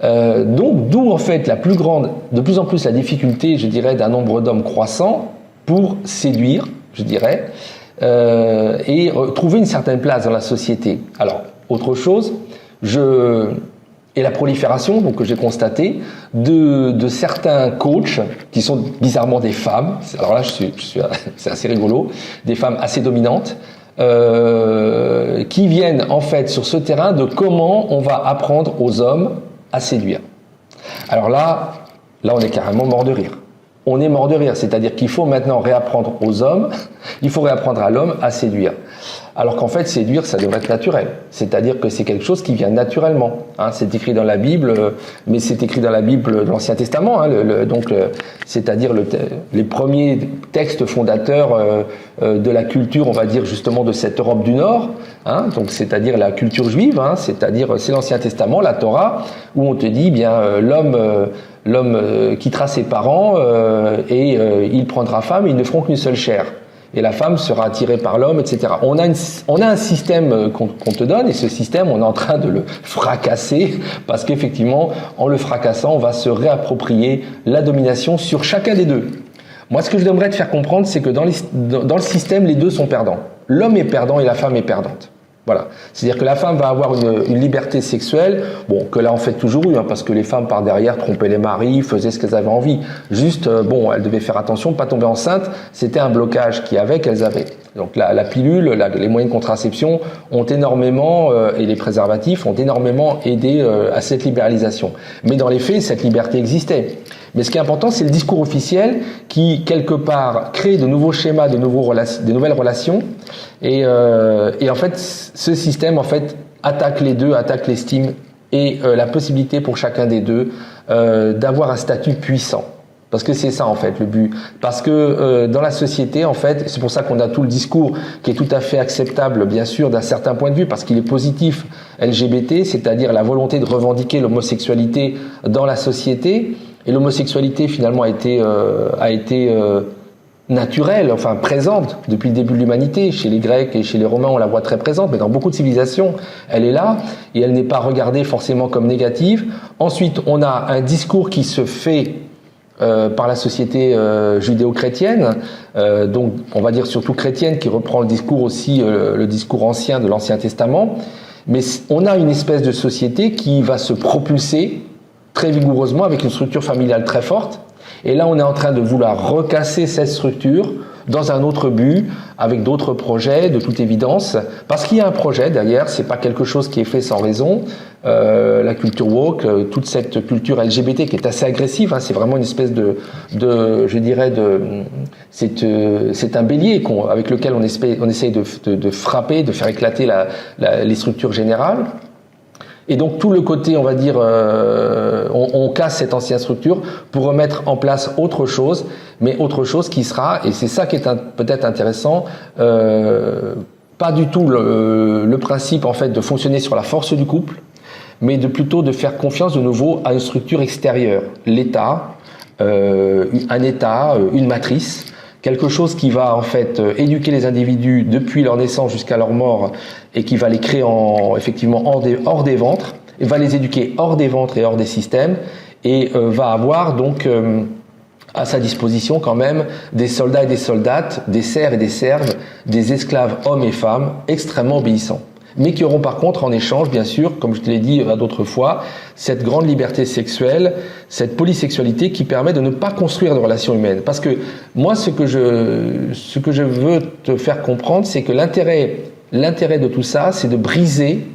Donc d'où en fait de plus en plus la difficulté, je dirais, d'un nombre d'hommes croissant pour séduire, je dirais, et trouver une certaine place dans la société. Alors, autre chose, et la prolifération, donc, que j'ai constaté, de certains coachs qui sont bizarrement des femmes. Alors là, c'est assez rigolo, des femmes assez dominantes, qui viennent en fait sur ce terrain de comment on va apprendre aux hommes à séduire. Alors là, on est carrément mort de rire. On est mort de rire, c'est-à-dire qu'il faut maintenant réapprendre aux hommes, il faut réapprendre à l'homme à séduire. Alors qu'en fait, séduire, ça devrait être naturel. C'est-à-dire que c'est quelque chose qui vient naturellement. Hein, c'est écrit dans la Bible, mais c'est écrit dans la Bible de l'Ancien Testament. Hein, c'est-à-dire les premiers textes fondateurs de la culture, on va dire justement de cette Europe du Nord. Hein, donc c'est-à-dire la culture juive. Hein, c'est-à-dire c'est l'Ancien Testament, la Torah, où on te dit bien l'homme quittera ses parents et il prendra femme. Et ils ne feront qu'une seule chair. Et la femme sera attirée par l'homme, etc. On a un système qu'on te donne, et ce système, on est en train de le fracasser, parce qu'effectivement, en le fracassant, on va se réapproprier la domination sur chacun des deux. Moi, ce que je devrais te faire comprendre, c'est que dans le système, les deux sont perdants. L'homme est perdant et la femme est perdante. Voilà. C'est-à-dire que la femme va avoir une liberté sexuelle, bon, que là, en fait, toujours eu, hein, parce que les femmes, par derrière, trompaient les maris, faisaient ce qu'elles avaient envie. Juste, bon, elles devaient faire attention, pas tomber enceinte. C'était un blocage qu'elles avaient. Donc, la pilule, les moyens de contraception ont énormément, et les préservatifs ont énormément aidé à cette libéralisation. Mais dans les faits, cette liberté existait. Mais ce qui est important, c'est le discours officiel qui, quelque part, crée de nouveaux schémas, de nouvelles relations. Et en fait, ce système, en fait, attaque les deux, attaque l'estime et la possibilité pour chacun des deux d'avoir un statut puissant. Parce que c'est ça, en fait, le but. Parce que dans la société, en fait, c'est pour ça qu'on a tout le discours qui est tout à fait acceptable, bien sûr, d'un certain point de vue, parce qu'il est positif LGBT, c'est-à-dire la volonté de revendiquer l'homosexualité dans la société. Et l'homosexualité, finalement, a été naturelle, enfin présente depuis le début de l'humanité. Chez les Grecs et chez les Romains, on la voit très présente, mais dans beaucoup de civilisations, elle est là et elle n'est pas regardée forcément comme négative. Ensuite, on a un discours qui se fait par la société judéo-chrétienne, donc on va dire surtout chrétienne, qui reprend le discours aussi, le discours ancien de l'Ancien Testament. Mais on a une espèce de société qui va se propulser très vigoureusement avec une structure familiale très forte. Et là, on est en train de vouloir recasser cette structure dans un autre but, avec d'autres projets, de toute évidence. Parce qu'il y a un projet derrière, c'est pas quelque chose qui est fait sans raison. La culture woke, toute cette culture LGBT qui est assez agressive, hein, c'est vraiment une espèce je dirais, c'est un bélier avec lequel on essaye de frapper, de faire éclater les structures générales. Et donc tout le côté, on va dire, on casse cette ancienne structure pour remettre en place autre chose, mais autre chose qui sera, et c'est ça qui est peut-être intéressant, pas du tout le principe en fait de fonctionner sur la force du couple, mais plutôt de faire confiance de nouveau à une structure extérieure, l'État, un État, une matrice. Quelque chose qui va en fait éduquer les individus depuis leur naissance jusqu'à leur mort et qui va les créer effectivement hors des ventres, et va les éduquer hors des ventres et hors des systèmes, et va avoir donc à sa disposition quand même des soldats et des soldates, des serfs et des serves, des esclaves hommes et femmes extrêmement obéissants. Mais qui auront par contre en échange, bien sûr, comme je te l'ai dit à d'autres fois, cette grande liberté sexuelle, cette polysexualité qui permet de ne pas construire de relations humaines. Parce que moi, ce que je veux te faire comprendre, c'est que l'intérêt de tout ça, c'est de briser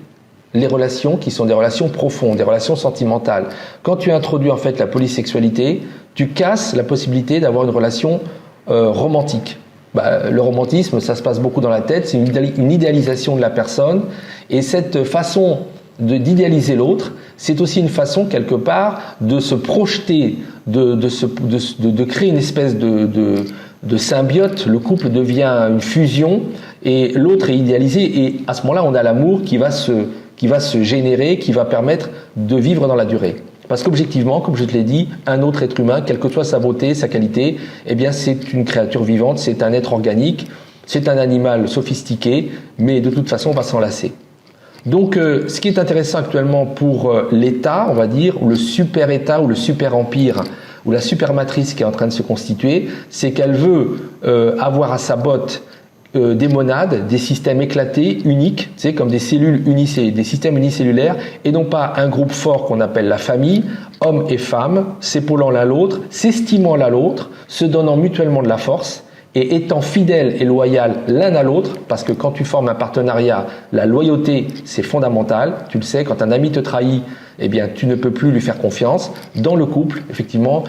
les relations qui sont des relations profondes, des relations sentimentales. Quand tu introduis en fait la polysexualité, tu casses la possibilité d'avoir une relation romantique. Le romantisme, ça se passe beaucoup dans la tête, c'est une idéalisation de la personne, et cette façon d'idéaliser l'autre, c'est aussi une façon quelque part de se projeter, de créer une espèce de symbiote. Le couple devient une fusion et l'autre est idéalisé, et à ce moment-là on a l'amour qui va qui va se générer, qui va permettre de vivre dans la durée. Parce qu'objectivement, comme je te l'ai dit, un autre être humain, quelle que soit sa beauté, sa qualité, eh bien c'est une créature vivante, c'est un être organique, c'est un animal sophistiqué, mais de toute façon on va s'en lasser. Donc ce qui est intéressant actuellement pour l'État, on va dire, ou le super-État ou le super-empire, ou la super-matrice qui est en train de se constituer, c'est qu'elle veut avoir à sa botte des monades, des systèmes éclatés, uniques, tu sais, comme des cellules des systèmes unicellulaires, et non pas un groupe fort qu'on appelle la famille, hommes et femmes, s'épaulant l'un l'autre, s'estimant l'un l'autre, se donnant mutuellement de la force, et étant fidèles et loyaux l'un à l'autre, parce que quand tu formes un partenariat, la loyauté, c'est fondamental. Tu le sais, quand un ami te trahit, eh bien, tu ne peux plus lui faire confiance. Dans le couple, effectivement,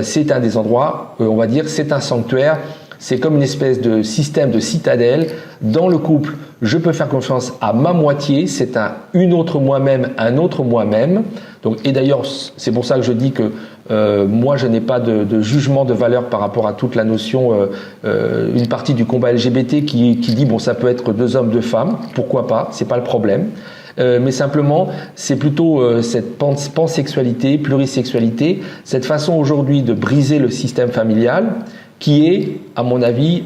c'est un des endroits, on va dire, c'est un sanctuaire. C'est comme une espèce de système de citadelle. Dans le couple, je peux faire confiance à ma moitié. C'est une autre moi-même, un autre moi-même. Donc, et d'ailleurs, c'est pour ça que je dis que moi, je n'ai pas de jugement de valeur par rapport à toute la notion, une partie du combat LGBT qui dit bon, ça peut être 2 hommes, 2 femmes. Pourquoi pas? C'est pas le problème. Mais simplement, c'est plutôt cette pansexualité, plurisexualité, cette façon aujourd'hui de briser le système familial, qui est, à mon avis,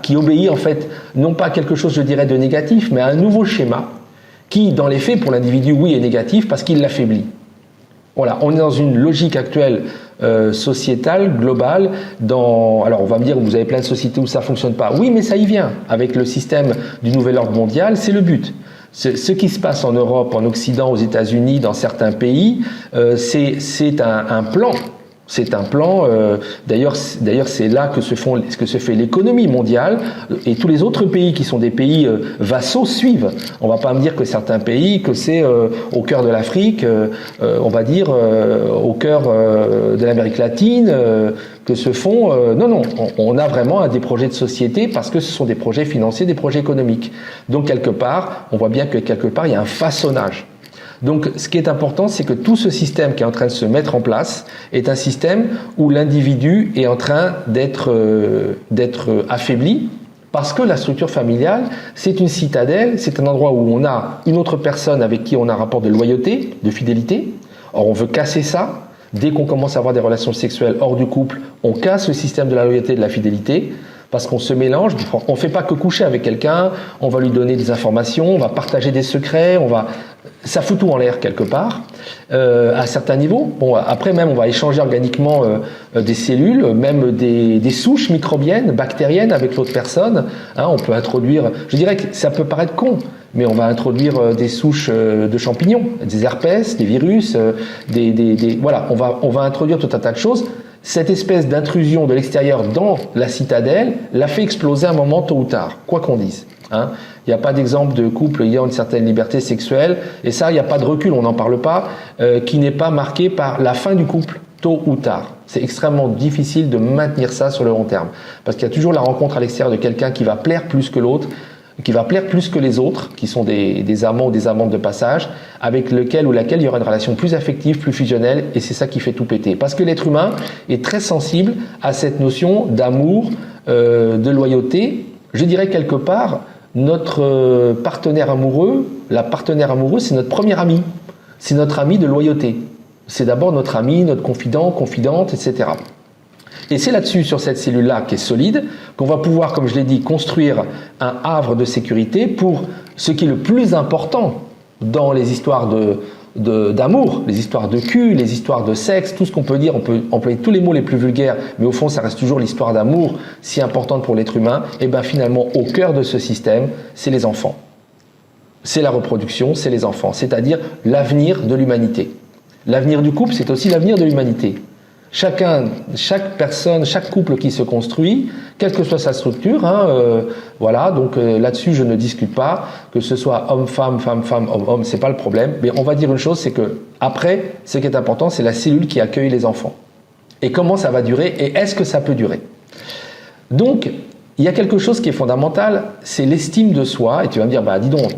qui obéit en fait, non pas à quelque chose, je dirais, de négatif, mais à un nouveau schéma, qui, dans les faits, pour l'individu, oui, est négatif parce qu'il l'affaiblit. Voilà, on est dans une logique actuelle sociétale, globale. Alors, on va me dire, vous avez plein de sociétés où ça fonctionne pas. Oui, mais ça y vient. Avec le système du nouvel ordre mondial, c'est le but. Ce qui se passe en Europe, en Occident, aux États-Unis, dans certains pays, c'est un plan. C'est un plan. D'ailleurs, c'est là que se fait l'économie mondiale, et tous les autres pays qui sont des pays vassaux suivent. On va pas me dire que certains pays, que c'est au cœur de l'Afrique, on va dire au cœur de l'Amérique latine, que se font. Non, on a vraiment des projets de société parce que ce sont des projets financiers, des projets économiques. Donc quelque part, on voit bien que quelque part il y a un façonnement. Donc, ce qui est important, c'est que tout ce système qui est en train de se mettre en place est un système où l'individu est en train d'être affaibli, parce que la structure familiale, c'est une citadelle, c'est un endroit où on a une autre personne avec qui on a un rapport de loyauté, de fidélité. Or, on veut casser ça. Dès qu'on commence à avoir des relations sexuelles hors du couple, on casse le système de la loyauté et de la fidélité. Parce qu'on se mélange, on ne fait pas que coucher avec quelqu'un, on va lui donner des informations, on va partager des secrets, ça fout tout en l'air quelque part, à certains niveaux. Bon, après même, on va échanger organiquement des cellules, même des souches microbiennes, bactériennes avec l'autre personne. Hein, on peut introduire, je dirais que ça peut paraître con, mais on va introduire des souches de champignons, des herpès, des virus, voilà, on va introduire tout un tas de choses. Cette espèce d'intrusion de l'extérieur dans la citadelle l'a fait exploser un moment tôt ou tard, quoi qu'on dise. Hein. Il n'y a pas d'exemple de couple ayant une certaine liberté sexuelle, et ça, il n'y a pas de recul, on n'en parle pas, qui n'est pas marqué par la fin du couple, tôt ou tard. C'est extrêmement difficile de maintenir ça sur le long terme, parce qu'il y a toujours la rencontre à l'extérieur de quelqu'un qui va plaire plus que l'autre, qui va plaire plus que les autres, qui sont des amants ou des amantes de passage, avec lequel ou laquelle il y aura une relation plus affective, plus fusionnelle, et c'est ça qui fait tout péter. Parce que l'être humain est très sensible à cette notion d'amour, de loyauté. Je dirais quelque part, notre partenaire amoureux, la partenaire amoureuse, c'est notre premier ami. C'est notre ami de loyauté. C'est d'abord notre ami, notre confident, confidente, etc. Et c'est là-dessus, sur cette cellule-là qui est solide, qu'on va pouvoir, comme je l'ai dit, construire un havre de sécurité pour ce qui est le plus important dans les histoires d'amour, les histoires de cul, les histoires de sexe, tout ce qu'on peut dire, on peut employer tous les mots les plus vulgaires, mais au fond, ça reste toujours l'histoire d'amour si importante pour l'être humain. Et bien finalement, au cœur de ce système, c'est les enfants. C'est la reproduction, c'est les enfants, c'est-à-dire l'avenir de l'humanité. L'avenir du couple, c'est aussi l'avenir de l'humanité. Chaque personne, chaque couple qui se construit, quelle que soit sa structure, voilà, donc là-dessus je ne discute pas, que ce soit homme-femme, femme-femme, homme-homme, c'est pas le problème, mais on va dire une chose, c'est que après, ce qui est important, c'est la cellule qui accueille les enfants. Et comment ça va durer, et est-ce que ça peut durer? Donc, il y a quelque chose qui est fondamental, c'est l'estime de soi, et tu vas me dire, bah dis donc,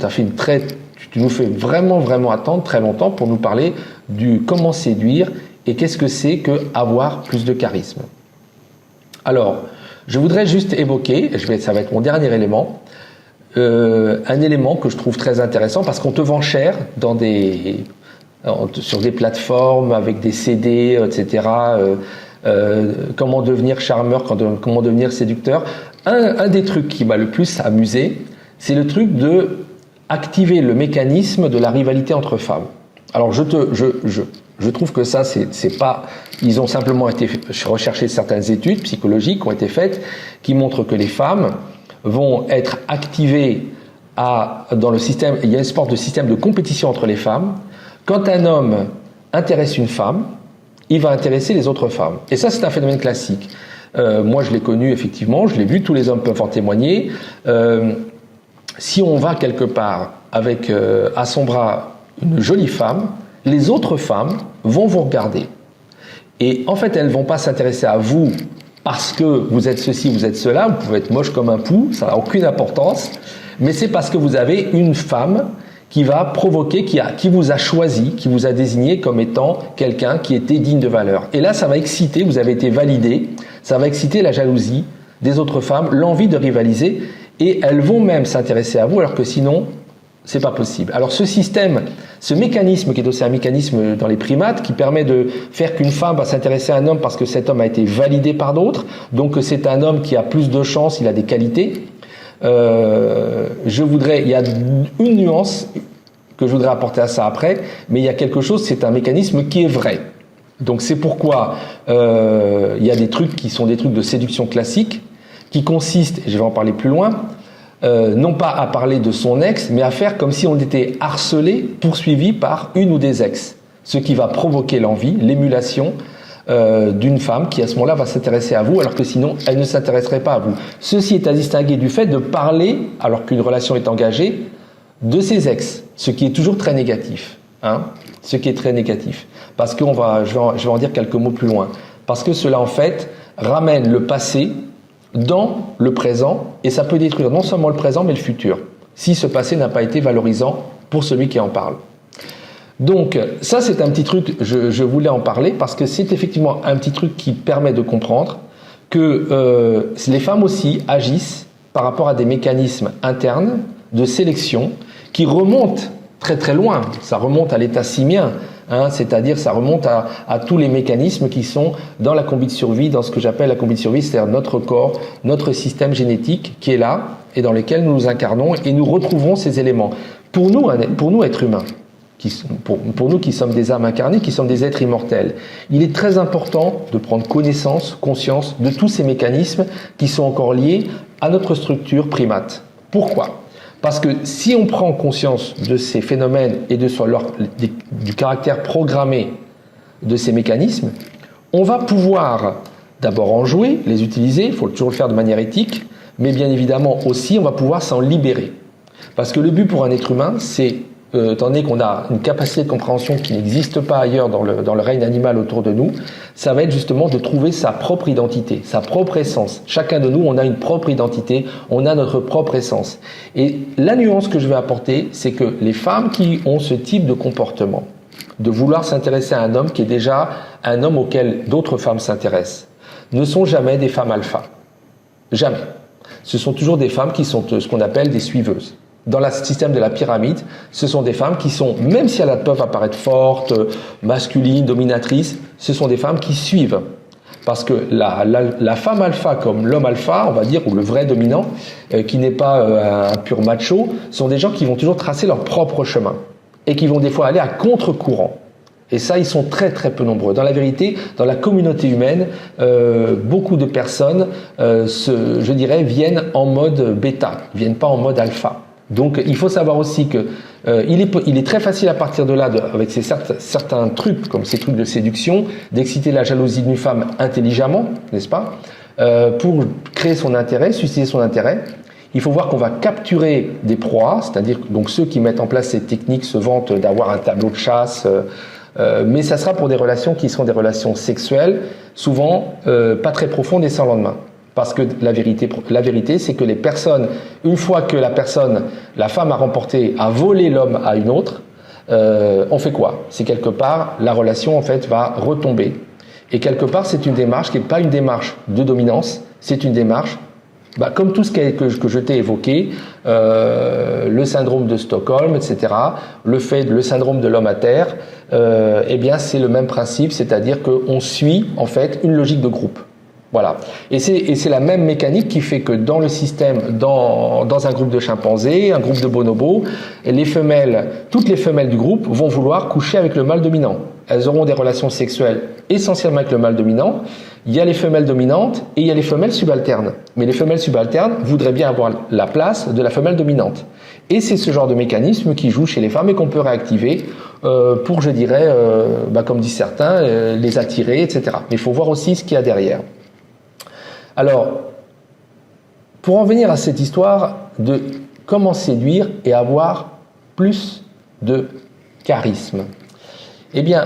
tu nous fais vraiment attendre très longtemps pour nous parler du comment séduire. Et qu'est-ce que c'est que avoir plus de charisme? Alors, je voudrais juste évoquer, ça va être mon dernier élément, un élément que je trouve très intéressant parce qu'on te vend cher sur des plateformes avec des CD, etc. Comment devenir charmeur, comment devenir séducteur. Un des trucs qui m'a le plus amusé, c'est le truc de activer le mécanisme de la rivalité entre femmes. Alors je trouve que ça, c'est pas. Ils ont simplement été rechercher certaines études psychologiques qui ont été faites qui montrent que les femmes vont être activées dans le système. Il y a une sorte de système de compétition entre les femmes. Quand un homme intéresse une femme, il va intéresser les autres femmes. Et ça, c'est un phénomène classique. Moi, je l'ai connu effectivement, je l'ai vu, tous les hommes peuvent en témoigner. Si on va quelque part avec à son bras une jolie femme, les autres femmes vont vous regarder. Et en fait, elles ne vont pas s'intéresser à vous parce que vous êtes ceci, vous êtes cela, vous pouvez être moche comme un pou, ça n'a aucune importance, mais c'est parce que vous avez une femme qui va provoquer, qui vous a choisi, qui vous a désigné comme étant quelqu'un qui était digne de valeur. Et là, ça va exciter, vous avez été validé, ça va exciter la jalousie des autres femmes, l'envie de rivaliser, et elles vont même s'intéresser à vous, alors que sinon, c'est pas possible. Alors ce système, ce mécanisme qui est aussi un mécanisme dans les primates, qui permet de faire qu'une femme va s'intéresser à un homme parce que cet homme a été validé par d'autres, donc c'est un homme qui a plus de chance, il a des qualités. Il y a une nuance que je voudrais apporter à ça après, mais il y a quelque chose, c'est un mécanisme qui est vrai. Donc c'est pourquoi il y a des trucs qui sont des trucs de séduction classique, qui consistent, et je vais en parler plus loin, non pas à parler de son ex, mais à faire comme si on était harcelé, poursuivi par une ou des ex. Ce qui va provoquer l'envie, l'émulation d'une femme qui à ce moment-là va s'intéresser à vous, alors que sinon elle ne s'intéresserait pas à vous. Ceci est à distinguer du fait de parler, alors qu'une relation est engagée, de ses ex, ce qui est toujours très négatif. Ce qui est très négatif. Parce que je vais en dire quelques mots plus loin. Parce que cela en fait ramène le passé dans le présent, et ça peut détruire non seulement le présent, mais le futur, si ce passé n'a pas été valorisant pour celui qui en parle. Donc, ça c'est un petit truc, je voulais en parler, parce que c'est effectivement un petit truc qui permet de comprendre que les femmes aussi agissent par rapport à des mécanismes internes de sélection qui remontent très très loin, ça remonte à l'état simien, c'est-à-dire ça remonte à tous les mécanismes qui sont dans la combi de survie, dans ce que j'appelle la combi de survie, c'est-à-dire notre corps, notre système génétique qui est là et dans lequel nous nous incarnons et nous retrouvons ces éléments. Pour nous êtres humains, pour nous qui sommes des âmes incarnées, qui sommes des êtres immortels, il est très important de prendre conscience de tous ces mécanismes qui sont encore liés à notre structure primate. Pourquoi ? Parce que si on prend conscience de ces phénomènes et du caractère programmé de ces mécanismes, on va pouvoir d'abord en jouer, les utiliser, il faut toujours le faire de manière éthique, mais bien évidemment aussi on va pouvoir s'en libérer. Parce que le but pour un être humain, c'est, étant donné qu'on a une capacité de compréhension qui n'existe pas ailleurs dans le règne animal autour de nous, ça va être justement de trouver sa propre identité, sa propre essence. Chacun de nous, on a une propre identité, on a notre propre essence. Et la nuance que je vais apporter, c'est que les femmes qui ont ce type de comportement, de vouloir s'intéresser à un homme qui est déjà un homme auquel d'autres femmes s'intéressent, ne sont jamais des femmes alpha. Jamais. Ce sont toujours des femmes qui sont ce qu'on appelle des suiveuses. Dans le système de la pyramide, ce sont des femmes qui sont, même si elles peuvent apparaître fortes, masculines, dominatrices, ce sont des femmes qui suivent. Parce que la femme alpha comme l'homme alpha, on va dire, ou le vrai dominant, qui n'est pas un pur macho, sont des gens qui vont toujours tracer leur propre chemin et qui vont des fois aller à contre-courant. Et ça, ils sont très très peu nombreux. Dans la vérité, dans la communauté humaine, beaucoup de personnes, je dirais, viennent en mode bêta, viennent pas en mode alpha. Donc il faut savoir aussi que il est très facile à partir de là, avec certains trucs, comme ces trucs de séduction, d'exciter la jalousie d'une femme intelligemment, n'est-ce pas, pour créer son intérêt, susciter son intérêt. Il faut voir qu'on va capturer des proies, c'est-à-dire donc ceux qui mettent en place ces techniques se vantent d'avoir un tableau de chasse, mais ça sera pour des relations qui seront des relations sexuelles, souvent pas très profondes et sans lendemain. Parce que la vérité, c'est que les personnes, une fois que la femme a remporté, a volé l'homme à une autre, on fait quoi? C'est quelque part, la relation en fait va retomber. Et quelque part, c'est une démarche qui n'est pas une démarche de dominance, c'est une démarche Comme tout ce que je t'ai évoqué, le syndrome de Stockholm, etc., le syndrome de l'homme à terre, eh bien c'est le même principe, c'est-à-dire qu'on suit en fait une logique de groupe. Voilà. Et c'est la même mécanique qui fait que dans le système, dans un groupe de chimpanzés, un groupe de bonobos, toutes les femelles du groupe vont vouloir coucher avec le mâle dominant. Elles auront des relations sexuelles essentiellement avec le mâle dominant. Il y a les femelles dominantes et il y a les femelles subalternes. Mais les femelles subalternes voudraient bien avoir la place de la femelle dominante. Et c'est ce genre de mécanisme qui joue chez les femmes et qu'on peut réactiver pour, je dirais, comme disent certains, les attirer, etc. Mais il faut voir aussi ce qu'il y a derrière. Alors, pour en venir à cette histoire de comment séduire et avoir plus de charisme, eh bien,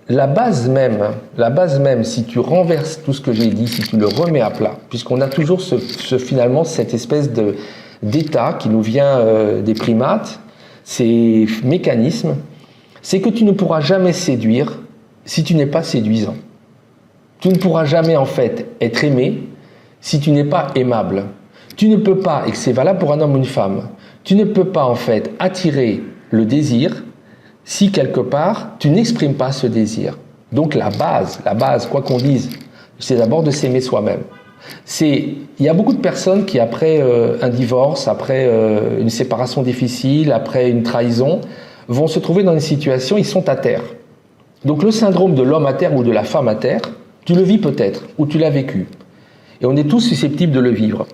la base même, si tu renverses tout ce que j'ai dit, si tu le remets à plat, puisqu'on a toujours finalement cette espèce d'état qui nous vient des primates, ces mécanismes, c'est que tu ne pourras jamais séduire si tu n'es pas séduisant. Tu ne pourras jamais en fait être aimé si tu n'es pas aimable. Tu ne peux pas, et c'est valable pour un homme ou une femme, tu ne peux pas en fait attirer le désir si quelque part tu n'exprimes pas ce désir. Donc la base, quoi qu'on dise, c'est d'abord de s'aimer soi-même. Il y a beaucoup de personnes qui après un divorce, après une séparation difficile, après une trahison, vont se trouver dans une situation, ils sont à terre. Donc le syndrome de l'homme à terre ou de la femme à terre, tu le vis peut-être, ou tu l'as vécu. Et on est tous susceptibles de le vivre.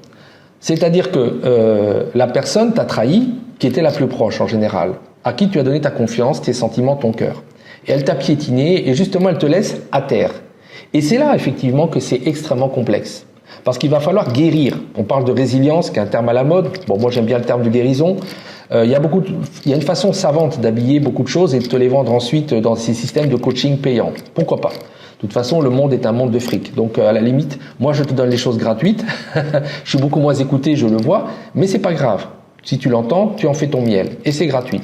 C'est-à-dire que la personne t'a trahi, qui était la plus proche en général, à qui tu as donné ta confiance, tes sentiments, ton cœur. Et elle t'a piétiné, et justement elle te laisse à terre. Et c'est là effectivement que c'est extrêmement complexe. Parce qu'il va falloir guérir. On parle de résilience, qui est un terme à la mode. Bon, moi j'aime bien le terme de guérison. Il y a une façon savante d'habiller beaucoup de choses et de te les vendre ensuite dans ces systèmes de coaching payants. Pourquoi pas ? De toute façon, le monde est un monde de fric. Donc, à la limite, moi, je te donne les choses gratuites. Je suis beaucoup moins écouté, je le vois, mais c'est pas grave. Si tu l'entends, tu en fais ton miel. Et c'est gratuit.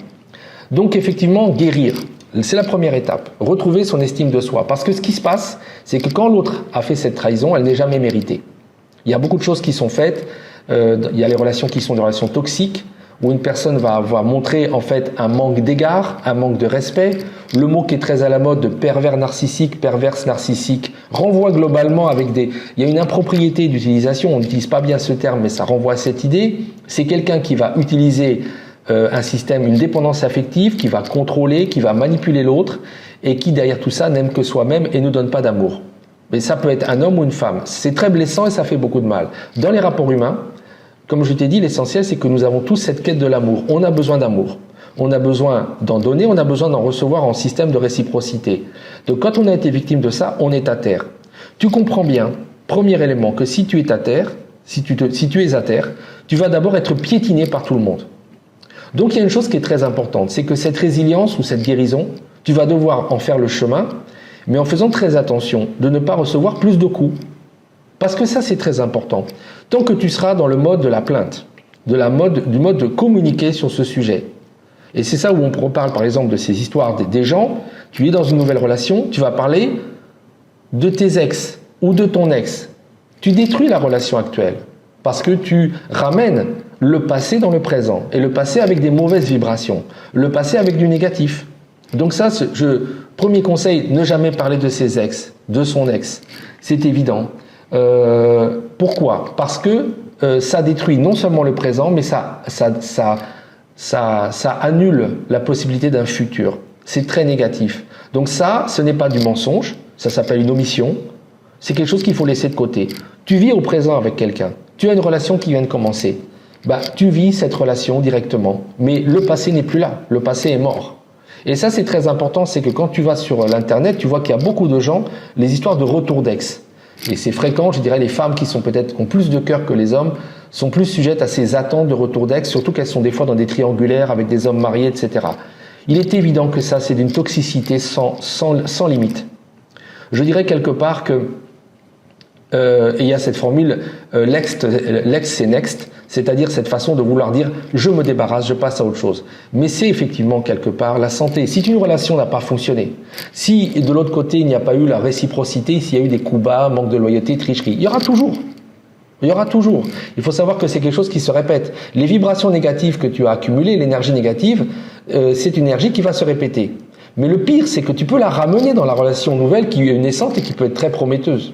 Donc, effectivement, guérir. C'est la première étape. Retrouver son estime de soi. Parce que ce qui se passe, c'est que quand l'autre a fait cette trahison, elle n'est jamais méritée. Il y a beaucoup de choses qui sont faites. Il y a les relations qui sont des relations toxiques, où une personne va montrer en fait un manque d'égard, un manque de respect. Le mot qui est très à la mode de pervers narcissique, perverse narcissique, renvoie globalement il y a une impropriété d'utilisation, on n'utilise pas bien ce terme, mais ça renvoie à cette idée. C'est quelqu'un qui va utiliser un système, une dépendance affective, qui va contrôler, qui va manipuler l'autre, et qui derrière tout ça n'aime que soi-même et ne donne pas d'amour. Mais ça peut être un homme ou une femme. C'est très blessant et ça fait beaucoup de mal. Dans les rapports humains, comme je t'ai dit, l'essentiel, c'est que nous avons tous cette quête de l'amour. On a besoin d'amour. On a besoin d'en donner, on a besoin d'en recevoir en système de réciprocité. Donc quand on a été victime de ça, on est à terre. Tu comprends bien, premier élément, que si tu es à terre, si tu es à terre, tu vas d'abord être piétiné par tout le monde. Donc il y a une chose qui est très importante, c'est que cette résilience ou cette guérison, tu vas devoir en faire le chemin, mais en faisant très attention de ne pas recevoir plus de coups. Parce que ça, c'est très important. Tant que tu seras dans le mode de la plainte, du mode de communiquer sur ce sujet. Et c'est ça où on reparle, par exemple, de ces histoires des gens. Tu es dans une nouvelle relation, tu vas parler de tes ex ou de ton ex. Tu détruis la relation actuelle parce que tu ramènes le passé dans le présent. Et le passé avec des mauvaises vibrations. Le passé avec du négatif. Donc ça, premier conseil, ne jamais parler de ses ex, de son ex. C'est évident. Pourquoi ? Parce que ça détruit non seulement le présent, mais ça annule la possibilité d'un futur. C'est très négatif. Donc ça, ce n'est pas du mensonge, ça s'appelle une omission. C'est quelque chose qu'il faut laisser de côté. Tu vis au présent avec quelqu'un. Tu as une relation qui vient de commencer. Tu vis cette relation directement. Mais le passé n'est plus là. Le passé est mort. Et ça, c'est très important. C'est que quand tu vas sur l'Internet, tu vois qu'il y a beaucoup de gens, les histoires de retour d'ex. Et c'est fréquent, je dirais, les femmes qui ont plus de cœur que les hommes, sont plus sujettes à ces attentes de retour d'ex, surtout qu'elles sont des fois dans des triangulaires avec des hommes mariés, etc. Il est évident que ça, c'est d'une toxicité sans limite. Je dirais quelque part que il y a cette formule l'ex c'est next, c'est-à-dire cette façon de vouloir dire je me débarrasse, je passe à autre chose. Mais c'est effectivement quelque part la santé. Si une relation n'a pas fonctionné, si de l'autre côté il n'y a pas eu la réciprocité, s'il y a eu des coups bas, manque de loyauté, tricherie, il y aura toujours. Il y aura toujours. Il faut savoir que c'est quelque chose qui se répète. Les vibrations négatives que tu as accumulées, l'énergie négative, c'est une énergie qui va se répéter. Mais le pire, c'est que tu peux la ramener dans la relation nouvelle qui est naissante et qui peut être très prometteuse.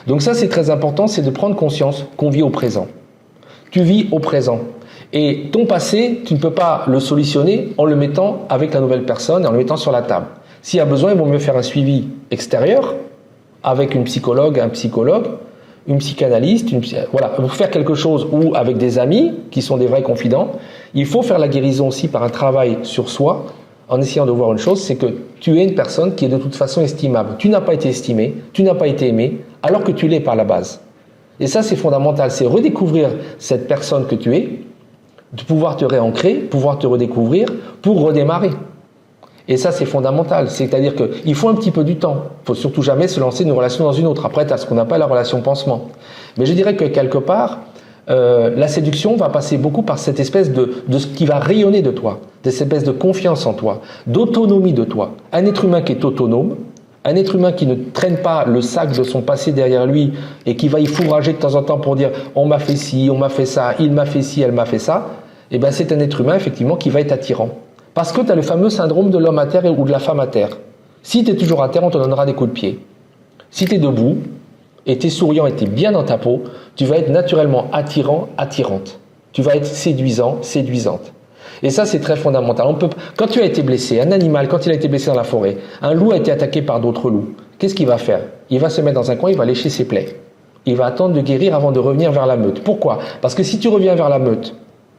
Donc ça, c'est très important, c'est de prendre conscience qu'on vit au présent. Tu vis au présent. Et ton passé, tu ne peux pas le solutionner en le mettant avec la nouvelle personne, en le mettant sur la table. S'il y a besoin, il vaut mieux faire un suivi extérieur avec une psychologue, un psychologue, une psychanalyste, voilà, pour faire quelque chose, ou avec des amis qui sont des vrais confidents. Il faut faire la guérison aussi par un travail sur soi, en essayant de voir une chose, c'est que tu es une personne qui est de toute façon estimable. Tu n'as pas été estimé, tu n'as pas été aimé, alors que tu l'es par la base. Et ça, c'est fondamental, c'est redécouvrir cette personne que tu es, de pouvoir te réancrer, pouvoir te redécouvrir, pour redémarrer. Et ça, c'est fondamental. C'est-à-dire qu'il faut un petit peu du temps. Il faut surtout jamais se lancer d'une relation dans une autre. Après, tu as ce qu'on appelle la relation pansement. Mais je dirais que quelque part, la séduction va passer beaucoup par cette espèce de ce qui va rayonner de toi, de cette espèce de confiance en toi, d'autonomie de toi. Un être humain qui est autonome, un être humain qui ne traîne pas le sac de son passé derrière lui et qui va y fourrager de temps en temps pour dire « on m'a fait ci, on m'a fait ça, il m'a fait ci, elle m'a fait ça », eh ben c'est un être humain effectivement qui va être attirant. Parce que tu as le fameux syndrome de l'homme à terre ou de la femme à terre. Si tu es toujours à terre, on te donnera des coups de pied. Si tu es debout, et tu es souriant et tu es bien dans ta peau, tu vas être naturellement attirant, attirante. Tu vas être séduisant, séduisante. Et ça, c'est très fondamental. Quand tu as été blessé, un animal, quand il a été blessé dans la forêt, un loup a été attaqué par d'autres loups, qu'est-ce qu'il va faire? Il va se mettre dans un coin, il va lécher ses plaies. Il va attendre de guérir avant de revenir vers la meute. Pourquoi? Parce que si tu reviens vers la meute,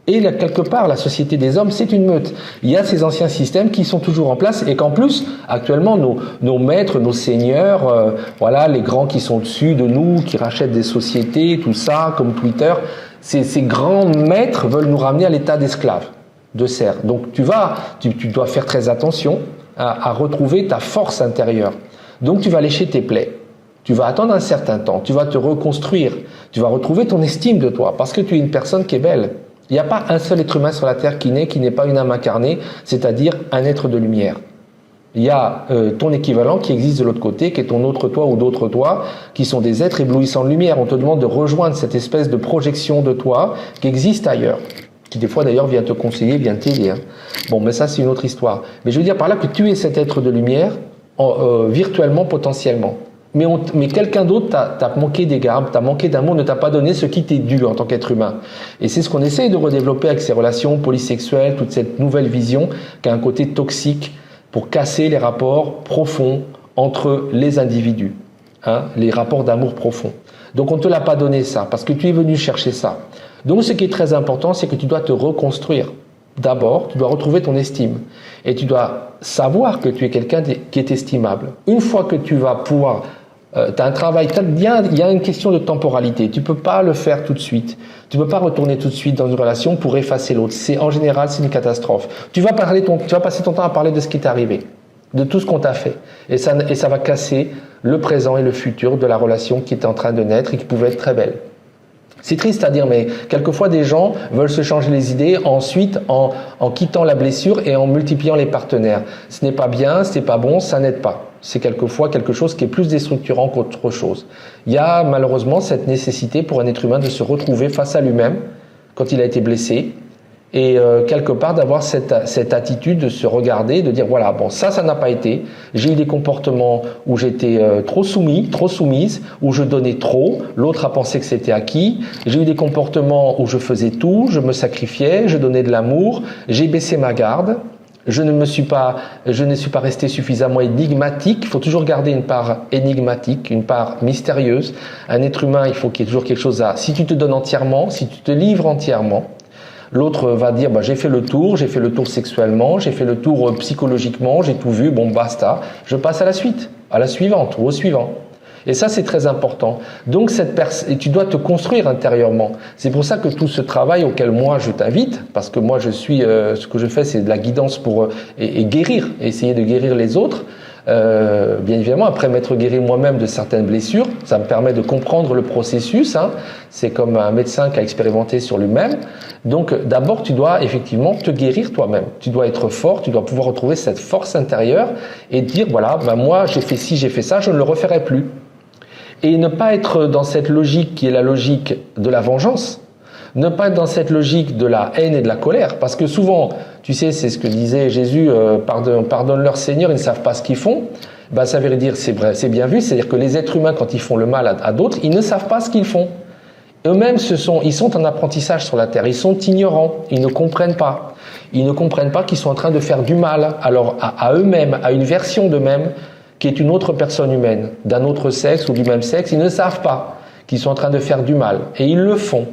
et là, quelque part, la société des hommes, c'est une meute. Il y a ces anciens systèmes qui sont toujours en place et qu'en plus, actuellement, nos maîtres, nos seigneurs, voilà, les grands qui sont au-dessus de nous, qui rachètent des sociétés, tout ça, comme Twitter, ces grands maîtres veulent nous ramener à l'état d'esclaves, de serfs. Donc tu dois faire très attention à retrouver ta force intérieure. Donc tu vas lécher tes plaies. Tu vas attendre un certain temps. Tu vas te reconstruire. Tu vas retrouver ton estime de toi parce que tu es une personne qui est belle. Il n'y a pas un seul être humain sur la Terre qui n'est pas une âme incarnée, c'est-à-dire un être de lumière. Il y a ton équivalent qui existe de l'autre côté, qui est ton autre toi ou d'autres toi, qui sont des êtres éblouissants de lumière. On te demande de rejoindre cette espèce de projection de toi qui existe ailleurs, qui des fois d'ailleurs vient te conseiller, vient t'aider. Hein. Bon, mais ça c'est une autre histoire. Mais je veux dire par là que tu es cet être de lumière, virtuellement, potentiellement. Mais quelqu'un d'autre t'a manqué d'égard, t'a manqué d'amour, ne t'a pas donné ce qui t'est dû en tant qu'être humain. Et c'est ce qu'on essaye de redévelopper avec ces relations polysexuelles, toute cette nouvelle vision qui a un côté toxique pour casser les rapports profonds entre les individus, hein, les rapports d'amour profond. Donc on ne te l'a pas donné ça, parce que tu es venu chercher ça. Donc ce qui est très important, c'est que tu dois te reconstruire. D'abord, tu dois retrouver ton estime. Et tu dois savoir que tu es quelqu'un qui est estimable. Une fois que tu vas pouvoir... tu as un travail, il y a une question de temporalité. Tu peux pas le faire tout de suite. Tu peux pas retourner tout de suite dans une relation pour effacer l'autre. En général, c'est une catastrophe. Tu vas passer ton temps à parler de ce qui t'est arrivé, de tout ce qu'on t'a fait. Et ça va casser le présent et le futur de la relation qui était en train de naître et qui pouvait être très belle. C'est triste à dire, mais quelquefois des gens veulent se changer les idées ensuite en quittant la blessure et en multipliant les partenaires. Ce n'est pas bien, ce n'est pas bon, ça n'aide pas. C'est quelquefois quelque chose qui est plus déstructurant qu'autre chose. Il y a malheureusement cette nécessité pour un être humain de se retrouver face à lui-même quand il a été blessé et quelque part d'avoir cette attitude de se regarder, de dire voilà, bon ça n'a pas été, j'ai eu des comportements où j'étais trop soumise, où je donnais trop, l'autre a pensé que c'était acquis, j'ai eu des comportements où je faisais tout, je me sacrifiais, je donnais de l'amour, j'ai baissé ma garde, je ne suis pas resté suffisamment énigmatique. Il faut toujours garder une part énigmatique, une part mystérieuse. Un être humain, il faut qu'il y ait toujours quelque chose à... Si tu te donnes entièrement, si tu te livres entièrement, l'autre va dire j'ai fait le tour sexuellement, j'ai fait le tour psychologiquement, j'ai tout vu, bon basta, je passe à la suite, à la suivante ou au suivant. Et ça, c'est très important. Donc, et tu dois te construire intérieurement. C'est pour ça que tout ce travail auquel moi je t'invite, parce que moi ce que je fais, c'est de la guidance pour et guérir, essayer de guérir les autres. Bien évidemment, après m'être guéri moi-même de certaines blessures, ça me permet de comprendre le processus. Hein. C'est comme un médecin qui a expérimenté sur lui-même. Donc, d'abord, tu dois effectivement te guérir toi-même. Tu dois être fort, tu dois pouvoir retrouver cette force intérieure et dire voilà, moi j'ai fait ci, j'ai fait ça, je ne le referai plus. et ne pas être dans cette logique qui est la logique de la vengeance, ne pas être dans cette logique de la haine et de la colère, parce que souvent, tu sais, c'est ce que disait Jésus, pardonne-leur Seigneur, ils ne savent pas ce qu'ils font. Ben, ça veut dire, c'est vrai, c'est bien vu, c'est-à-dire que les êtres humains, quand ils font le mal à d'autres, ils ne savent pas ce qu'ils font. Eux-mêmes, ils sont en apprentissage sur la terre, ils sont ignorants, ils ne comprennent pas. Ils ne comprennent pas qu'ils sont en train de faire du mal alors à eux-mêmes, à une version d'eux-mêmes qui est une autre personne humaine, d'un autre sexe ou du même sexe. Ils ne savent pas qu'ils sont en train de faire du mal. Et ils le font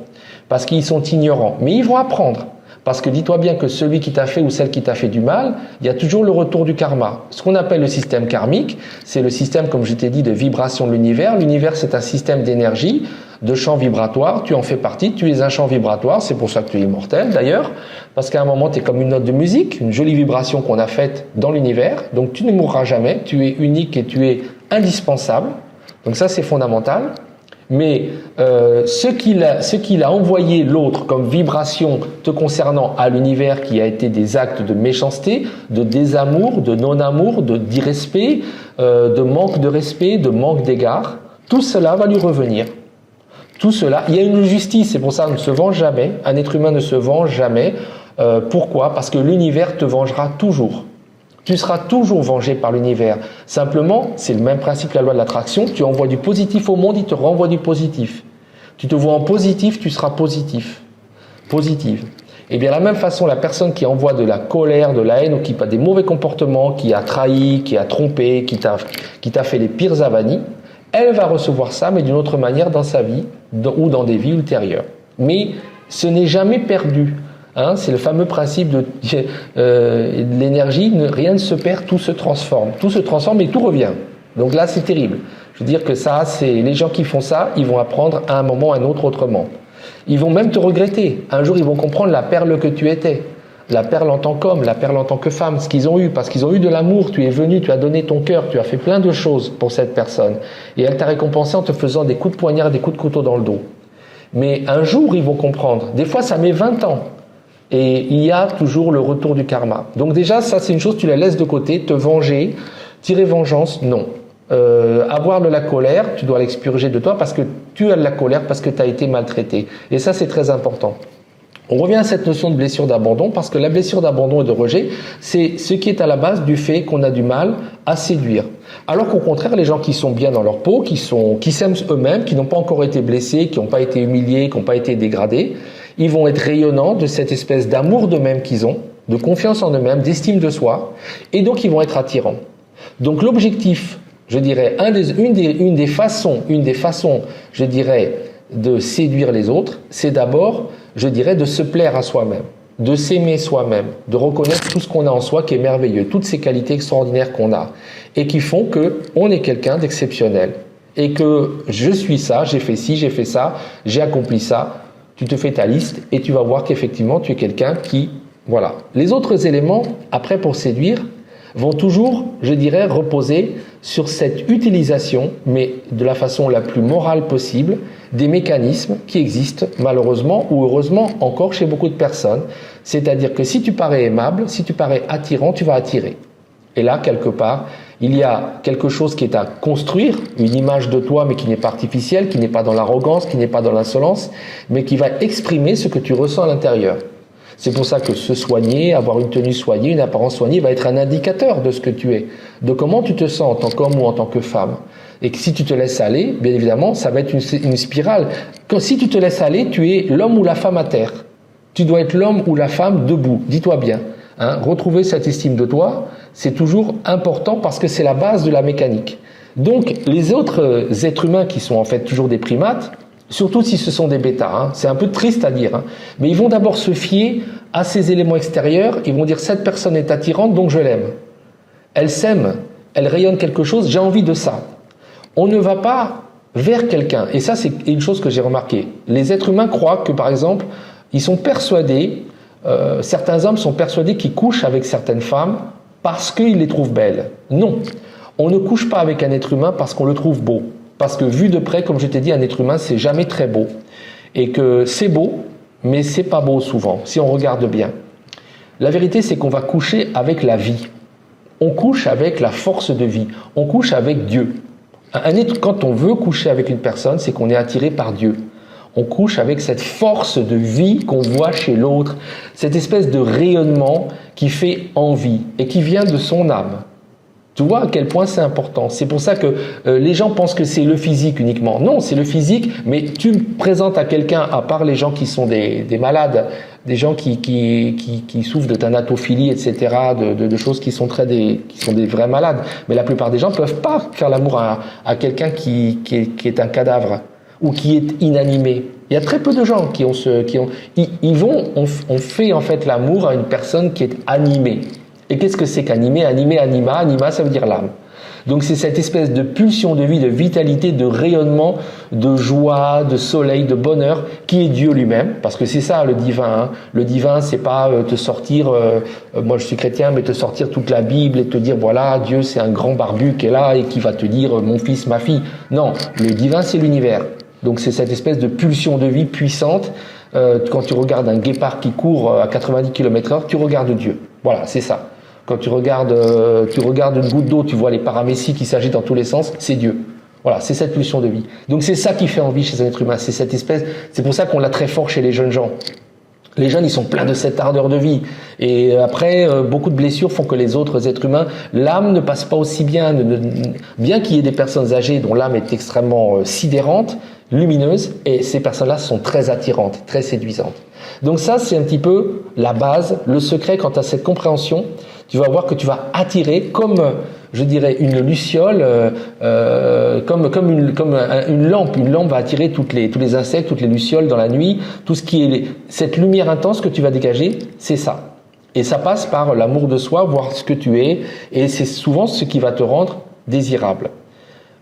parce qu'ils sont ignorants. Mais ils vont apprendre. Parce que dis-toi bien que celui qui t'a fait ou celle qui t'a fait du mal, il y a toujours le retour du karma. Ce qu'on appelle le système karmique, c'est le système, comme je t'ai dit, de vibration de l'univers. L'univers, c'est un système d'énergie, de champs vibratoires. Tu en fais partie, tu es un champ vibratoire. C'est pour ça que tu es immortel, d'ailleurs. Parce qu'à un moment, tu es comme une note de musique, une jolie vibration qu'on a faite dans l'univers. Donc, tu ne mourras jamais. Tu es unique et tu es indispensable. Donc ça, c'est fondamental. Mais ce qu'il a envoyé l'autre comme vibration te concernant à l'univers, qui a été des actes de méchanceté, de désamour, de non-amour, d'irrespect, de manque de respect, de manque d'égard, tout cela va lui revenir. Tout cela, il y a une justice, c'est pour ça qu'on ne se venge jamais, un être humain ne se venge jamais. Pourquoi ? Parce que l'univers te vengera toujours. Tu seras toujours vengé par l'univers. Simplement, c'est le même principe que la loi de l'attraction. Tu envoies du positif au monde, il te renvoie du positif. Tu te vois en positif, tu seras positif. Positive. Et bien, de la même façon, la personne qui envoie de la colère, de la haine ou qui a des mauvais comportements, qui a trahi, qui a trompé, qui t'a fait les pires avanies, elle va recevoir ça, mais d'une autre manière dans sa vie ou dans des vies ultérieures. Mais ce n'est jamais perdu. Hein, c'est le fameux principe de l'énergie, rien ne se perd, tout se transforme. Tout se transforme et tout revient. Donc là, c'est terrible. Je veux dire que ça, c'est les gens qui font ça, ils vont apprendre à un moment ou à un autre autrement. Ils vont même te regretter. Un jour, ils vont comprendre la perle que tu étais. La perle en tant qu'homme, la perle en tant que femme, ce qu'ils ont eu, parce qu'ils ont eu de l'amour, tu es venu, tu as donné ton cœur, tu as fait plein de choses pour cette personne. Et elle t'a récompensé en te faisant des coups de poignard, des coups de couteau dans le dos. Mais un jour, ils vont comprendre. Des fois, ça met 20 ans. Et il y a toujours le retour du karma. Donc déjà, ça c'est une chose, tu la laisses de côté, te venger, tirer vengeance, non. Avoir de la colère, tu dois l'expurger de toi parce que tu as de la colère, parce que tu as été maltraité. Et ça c'est très important. On revient à cette notion de blessure d'abandon parce que la blessure d'abandon et de rejet, c'est ce qui est à la base du fait qu'on a du mal à séduire. Alors qu'au contraire, les gens qui sont bien dans leur peau, qui s'aiment eux-mêmes, qui n'ont pas encore été blessés, qui n'ont pas été humiliés, qui n'ont pas été dégradés, ils vont être rayonnants de cette espèce d'amour d'eux-mêmes qu'ils ont, de confiance en eux-mêmes, d'estime de soi, et donc ils vont être attirants. Donc l'objectif, je dirais, une des façons, je dirais, de séduire les autres, c'est d'abord, je dirais, de se plaire à soi-même, de s'aimer soi-même, de reconnaître tout ce qu'on a en soi qui est merveilleux, toutes ces qualités extraordinaires qu'on a, et qui font qu'on est quelqu'un d'exceptionnel, et que je suis ça, j'ai fait ci, j'ai fait ça, j'ai accompli ça. Tu te fais ta liste et tu vas voir qu'effectivement tu es quelqu'un qui... Voilà. Les autres éléments, après pour séduire, vont toujours, je dirais, reposer sur cette utilisation, mais de la façon la plus morale possible, des mécanismes qui existent malheureusement ou heureusement encore chez beaucoup de personnes. C'est-à-dire que si tu parais aimable, si tu parais attirant, tu vas attirer. Et là, quelque part, il y a quelque chose qui est à construire, une image de toi, mais qui n'est pas artificielle, qui n'est pas dans l'arrogance, qui n'est pas dans l'insolence, mais qui va exprimer ce que tu ressens à l'intérieur. C'est pour ça que se soigner, avoir une tenue soignée, une apparence soignée, va être un indicateur de ce que tu es, de comment tu te sens en tant qu'homme ou en tant que femme. Et que si tu te laisses aller, bien évidemment, ça va être une spirale. Si tu te laisses aller, tu es l'homme ou la femme à terre. Tu dois être l'homme ou la femme debout, dis-toi bien. Hein, retrouver cette estime de toi, c'est toujours important parce que c'est la base de la mécanique. Donc, les autres êtres humains qui sont en fait toujours des primates, surtout si ce sont des bêtas, hein, c'est un peu triste à dire, hein, mais ils vont d'abord se fier à ces éléments extérieurs, ils vont dire cette personne est attirante donc je l'aime. Elle s'aime, elle rayonne quelque chose, j'ai envie de ça. On ne va pas vers quelqu'un, et ça c'est une chose que j'ai remarqué. Les êtres humains croient que par exemple, ils sont persuadés, certains hommes sont persuadés qu'ils couchent avec certaines femmes parce qu'ils les trouvent belles. Non, on ne couche pas avec un être humain parce qu'on le trouve beau. Parce que vu de près, comme je t'ai dit, un être humain, c'est jamais très beau. Et que c'est beau, mais c'est pas beau souvent, si on regarde bien. La vérité, c'est qu'on va coucher avec la vie. On couche avec la force de vie. On couche avec Dieu. Quand on veut coucher avec une personne, c'est qu'on est attiré par Dieu. On couche avec cette force de vie qu'on voit chez l'autre, cette espèce de rayonnement qui fait envie et qui vient de son âme. Tu vois à quel point c'est important. C'est pour ça que les gens pensent que c'est le physique uniquement. Non, c'est le physique, mais tu présentes à quelqu'un, à part les gens qui sont des malades, des gens qui souffrent de thanatophilie, etc., de choses qui sont des vrais malades. Mais la plupart des gens peuvent pas faire l'amour à quelqu'un qui est un cadavre ou qui est inanimé. Il y a très peu de gens on fait en fait l'amour à une personne qui est animée. Et qu'est-ce que c'est qu'animé? Anima, ça veut dire l'âme. Donc c'est cette espèce de pulsion de vie, de vitalité, de rayonnement, de joie, de soleil, de bonheur, qui est Dieu lui-même, parce que c'est ça le divin. Hein. Le divin, c'est pas te sortir, moi je suis chrétien, mais te sortir toute la Bible et te dire voilà, Dieu c'est un grand barbu qui est là et qui va te dire mon fils, ma fille. Non, le divin c'est l'univers. Donc c'est cette espèce de pulsion de vie puissante. Quand tu regardes un guépard qui court à 90 km/h, tu regardes Dieu. Voilà, c'est ça. Quand tu regardes une goutte d'eau, tu vois les paramécies qui s'agitent dans tous les sens, c'est Dieu. Voilà, c'est cette pulsion de vie. Donc c'est ça qui fait envie chez un être humain, c'est cette espèce, c'est pour ça qu'on l'a très fort chez les jeunes gens. Les jeunes, ils sont pleins de cette ardeur de vie. Et après, beaucoup de blessures font que les autres êtres humains, l'âme ne passe pas aussi bien. Bien qu'il y ait des personnes âgées dont l'âme est extrêmement sidérante, lumineuse, et ces personnes-là sont très attirantes, très séduisantes. Donc ça, c'est un petit peu la base, le secret quant à cette compréhension. Tu vas voir que tu vas attirer comme, je dirais, une luciole, comme une lampe. Une lampe va attirer tous les insectes, toutes les lucioles dans la nuit. Tout ce qui est cette lumière intense que tu vas dégager, c'est ça. Et ça passe par l'amour de soi, voir ce que tu es, et c'est souvent ce qui va te rendre désirable.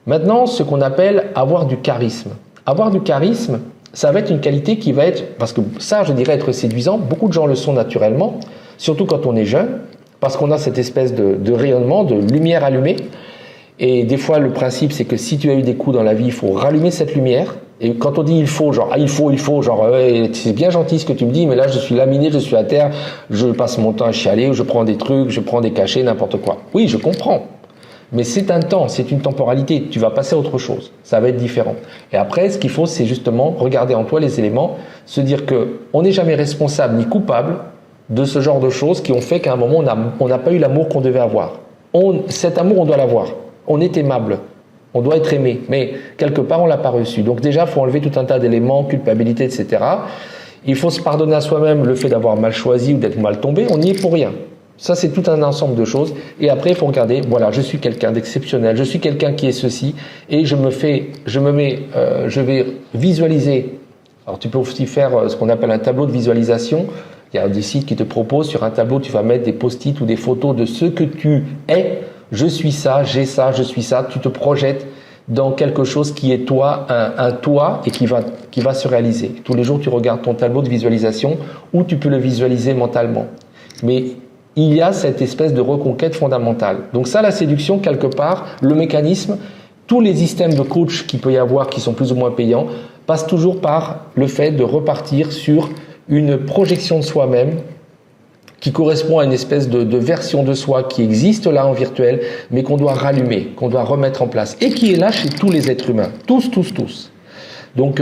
Maintenant, ce qu'on appelle avoir du charisme. Avoir du charisme, ça va être une qualité qui va être, parce que ça, je dirais être séduisant, beaucoup de gens le sont naturellement, surtout quand on est jeune, parce qu'on a cette espèce de rayonnement, de lumière allumée. Et des fois, le principe, c'est que si tu as eu des coups dans la vie, il faut rallumer cette lumière. Et quand on dit il faut, genre, c'est bien gentil ce que tu me dis, mais là, je suis laminé, je suis à terre, je passe mon temps à chialer, je prends des trucs, je prends des cachets, n'importe quoi. Oui, je comprends. Mais c'est un temps, c'est une temporalité. Tu vas passer à autre chose. Ça va être différent. Et après, ce qu'il faut, c'est justement regarder en toi les éléments, se dire que on n'est jamais responsable ni coupable de ce genre de choses qui ont fait qu'à un moment, on n'a pas eu l'amour qu'on devait avoir. Cet amour, on doit l'avoir. On est aimable. On doit être aimé. Mais quelque part, on l'a pas reçu. Donc déjà, il faut enlever tout un tas d'éléments, culpabilité, etc. Il faut se pardonner à soi-même le fait d'avoir mal choisi ou d'être mal tombé. On n'y est pour rien. Ça, c'est tout un ensemble de choses. Et après, il faut regarder, voilà, je suis quelqu'un d'exceptionnel. Je suis quelqu'un qui est ceci. Et je vais visualiser. Alors, tu peux aussi faire ce qu'on appelle un tableau de visualisation. Il y a des sites qui te proposent, sur un tableau, tu vas mettre des post-it ou des photos de ce que tu es. Je suis ça, j'ai ça, je suis ça. Tu te projettes dans quelque chose qui est toi, un toi, et qui va se réaliser. Tous les jours, tu regardes ton tableau de visualisation ou tu peux le visualiser mentalement. Mais il y a cette espèce de reconquête fondamentale. Donc ça, la séduction, quelque part, le mécanisme, tous les systèmes de coach qu'il peut y avoir, qui sont plus ou moins payants, passent toujours par le fait de repartir sur une projection de soi-même qui correspond à une espèce de version de soi qui existe là en virtuel, mais qu'on doit rallumer, qu'on doit remettre en place, et qui est là chez tous les êtres humains, tous. Donc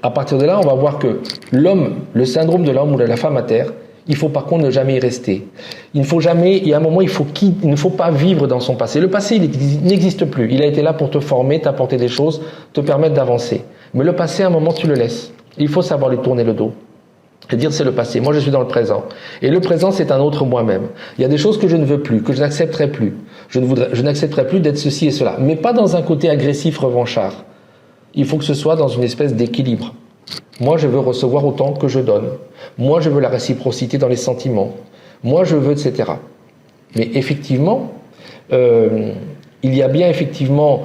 à partir de là, on va voir que l'homme, le syndrome de l'homme ou de la femme à terre, il faut par contre ne jamais y rester. Il y a un moment, il ne faut pas vivre dans son passé. Le passé, il n'existe plus. Il a été là pour te former, t'apporter des choses, te permettre d'avancer. Mais le passé, à un moment, tu le laisses. Il faut savoir lui tourner le dos. Et dire c'est le passé, moi je suis dans le présent. Et le présent c'est un autre moi-même. Il y a des choses que je ne veux plus, que je n'accepterai plus. Je n'accepterai plus d'être ceci et cela. Mais pas dans un côté agressif, revanchard. Il faut que ce soit dans une espèce d'équilibre. Moi je veux recevoir autant que je donne. Moi je veux la réciprocité dans les sentiments. Moi je veux, etc. Mais effectivement, il y a bien effectivement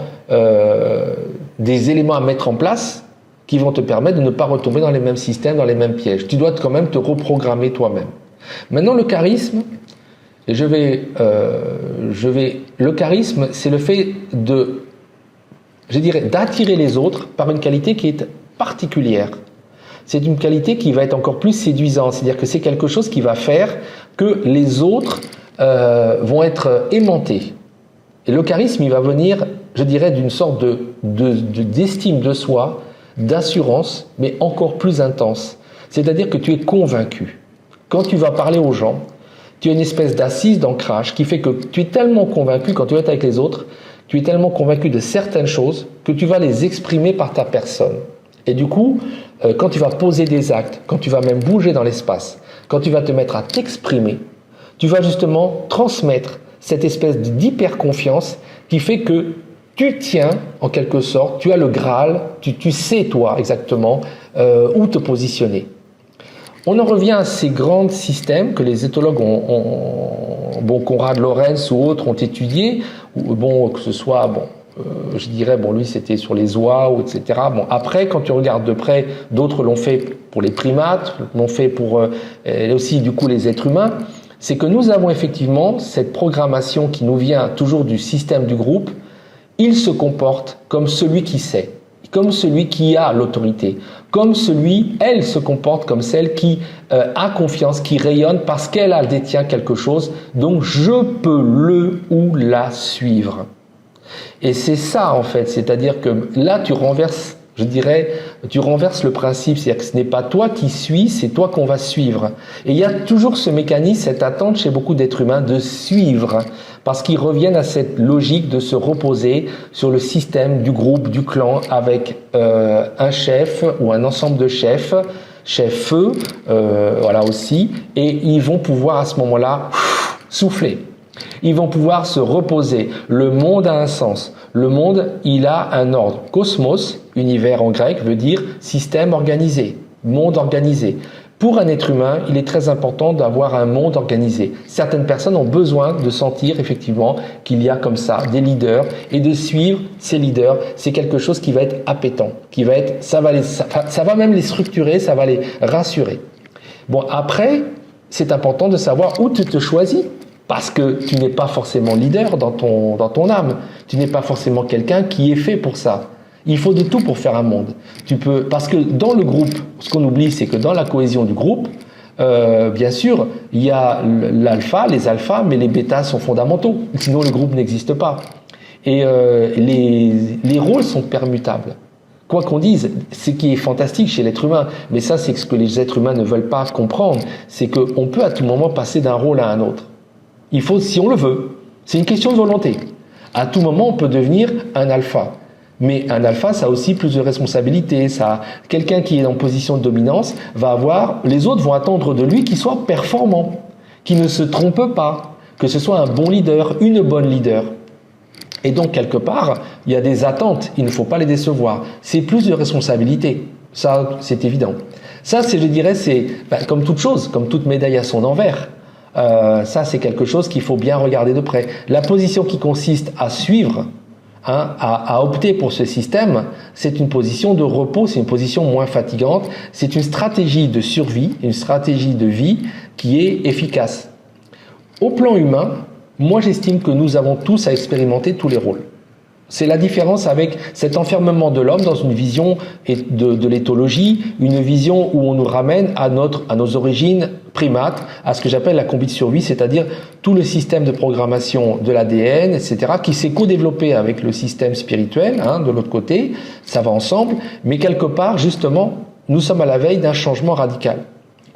des éléments à mettre en place qui vont te permettre de ne pas retomber dans les mêmes systèmes, dans les mêmes pièges. Tu dois quand même te reprogrammer toi-même. Maintenant, le charisme, le charisme, c'est le fait d'attirer les autres par une qualité qui est particulière. C'est une qualité qui va être encore plus séduisante. C'est-à-dire que c'est quelque chose qui va faire que les autres vont être aimantés. Et le charisme, il va venir, je dirais, d'une sorte d'estime de soi, d'assurance, mais encore plus intense. C'est-à-dire que tu es convaincu. Quand tu vas parler aux gens, tu as une espèce d'assise, d'ancrage, qui fait que tu es tellement convaincu, quand tu vas être avec les autres, tu es tellement convaincu de certaines choses que tu vas les exprimer par ta personne. Et du coup, quand tu vas poser des actes, quand tu vas même bouger dans l'espace, quand tu vas te mettre à t'exprimer, tu vas justement transmettre cette espèce d'hyper-confiance qui fait que tu tiens, en quelque sorte, tu as le Graal, tu sais toi exactement où te positionner. On en revient à ces grands systèmes que les éthologues Konrad Lorenz ou autres ont étudiés, que ce soit, je dirais, lui c'était sur les oies, etc. Après, quand tu regardes de près, d'autres l'ont fait pour les primates, l'ont fait pour aussi du coup les êtres humains, c'est que nous avons effectivement cette programmation qui nous vient toujours du système du groupe. Il se comporte comme celui qui sait, comme celui qui a l'autorité, comme elle se comporte comme celle qui a confiance, qui rayonne parce qu'elle détient quelque chose, donc je peux le ou la suivre. Et c'est ça en fait, c'est-à-dire que là tu renverses, je dirais, tu renverses le principe, c'est-à-dire que ce n'est pas toi qui suis, c'est toi qu'on va suivre. Et il y a toujours ce mécanisme, cette attente chez beaucoup d'êtres humains de suivre, parce qu'ils reviennent à cette logique de se reposer sur le système du groupe, du clan, avec un chef ou un ensemble de chefs, chefs-feu, voilà aussi, et ils vont pouvoir à ce moment-là souffler. Ils vont pouvoir se reposer. Le monde a un sens. Le monde, il a un ordre. Cosmos, univers en grec, veut dire système organisé, monde organisé. Pour un être humain, il est très important d'avoir un monde organisé. Certaines personnes ont besoin de sentir effectivement qu'il y a comme ça des leaders et de suivre ces leaders. C'est quelque chose qui va être appétant, qui va être, ça va même les structurer, ça va les rassurer. Après, c'est important de savoir où tu te choisis. Parce que tu n'es pas forcément leader dans ton âme. Tu n'es pas forcément quelqu'un qui est fait pour ça. Il faut de tout pour faire un monde. Parce que dans le groupe, ce qu'on oublie, c'est que dans la cohésion du groupe, bien sûr, il y a l'alpha, les alphas, mais les bêtas sont fondamentaux. Sinon, le groupe n'existe pas. Et les rôles sont permutables. Quoi qu'on dise, ce qui est fantastique chez l'être humain, mais ça, c'est ce que les êtres humains ne veulent pas comprendre, c'est qu'on peut à tout moment passer d'un rôle à un autre. Il faut, si on le veut, c'est une question de volonté. À tout moment, on peut devenir un alpha. Mais un alpha, ça a aussi plus de responsabilités. Quelqu'un qui est en position de dominance les autres vont attendre de lui qu'il soit performant, qu'il ne se trompe pas, que ce soit un bon leader, une bonne leader. Et donc, quelque part, il y a des attentes, il ne faut pas les décevoir. C'est plus de responsabilité. Ça, c'est évident. Ça, je dirais, c'est comme toute chose, comme toute médaille à son envers. Ça, c'est quelque chose qu'il faut bien regarder de près. La position qui consiste à suivre, à opter pour ce système, c'est une position de repos, c'est une position moins fatigante, c'est une stratégie de survie, une stratégie de vie qui est efficace. Au plan humain, moi j'estime que nous avons tous à expérimenter tous les rôles. C'est la différence avec cet enfermement de l'homme dans une vision de l'éthologie, une vision où on nous ramène à nos origines primates, à ce que j'appelle la combi de survie, c'est-à-dire tout le système de programmation de l'ADN, etc., qui s'est co-développé avec le système spirituel, de l'autre côté, ça va ensemble, mais quelque part, justement, nous sommes à la veille d'un changement radical.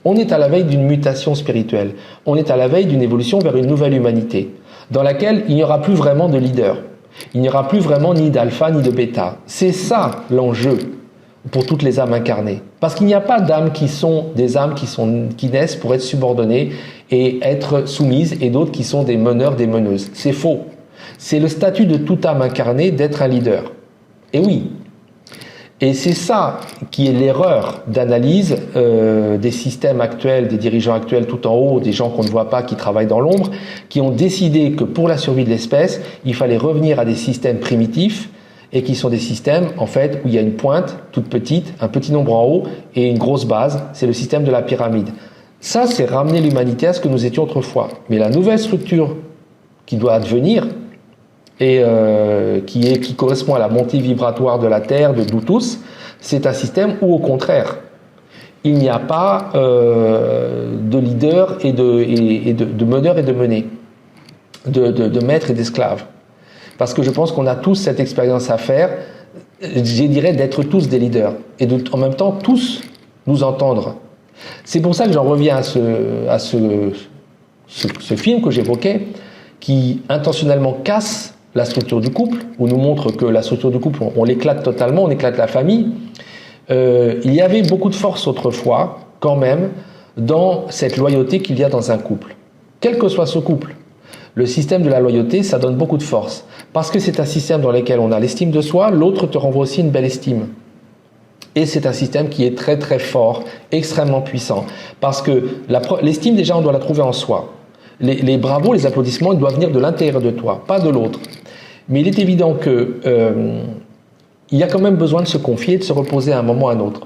On est à la veille d'une mutation spirituelle, on est à la veille d'une évolution vers une nouvelle humanité, dans laquelle il n'y aura plus vraiment de leader. Il n'y aura plus vraiment ni d'alpha ni de bêta. C'est ça l'enjeu pour toutes les âmes incarnées. Parce qu'il n'y a pas d'âmes qui sont des âmes qui naissent pour être subordonnées et être soumises, et d'autres qui sont des meneurs, des meneuses. C'est faux. C'est le statut de toute âme incarnée d'être un leader. Et oui. Et c'est ça qui est l'erreur d'analyse des systèmes actuels, des dirigeants actuels tout en haut, des gens qu'on ne voit pas, qui travaillent dans l'ombre, qui ont décidé que pour la survie de l'espèce, il fallait revenir à des systèmes primitifs, et qui sont des systèmes, en fait, où il y a une pointe toute petite, un petit nombre en haut, et une grosse base, c'est le système de la pyramide. Ça, c'est ramener l'humanité à ce que nous étions autrefois. Mais la nouvelle structure qui doit advenir, et qui correspond à la montée vibratoire de la Terre, de nous tous, c'est un système où, au contraire, il n'y a pas de leader et de meneur et de mené, de maître et d'esclave. parce que je pense qu'on a tous cette expérience à faire, je dirais d'être tous des leaders, et en même temps tous nous entendre. C'est pour ça que j'en reviens à ce film que j'évoquais, qui intentionnellement casse la structure du couple, ou nous montre que la structure du couple, on l'éclate totalement, on éclate la famille. Il y avait beaucoup de force autrefois, quand même, dans cette loyauté qu'il y a dans un couple. Quel que soit ce couple, le système de la loyauté, ça donne beaucoup de force. Parce que c'est un système dans lequel on a l'estime de soi, l'autre te renvoie aussi une belle estime. Et c'est un système qui est très très fort, extrêmement puissant. Parce que l'estime, déjà, on doit la trouver en soi. Les bravos, les applaudissements, ils doivent venir de l'intérieur de toi, pas de l'autre. Mais il est évident que il y a quand même besoin de se confier, de se reposer à un moment ou à un autre.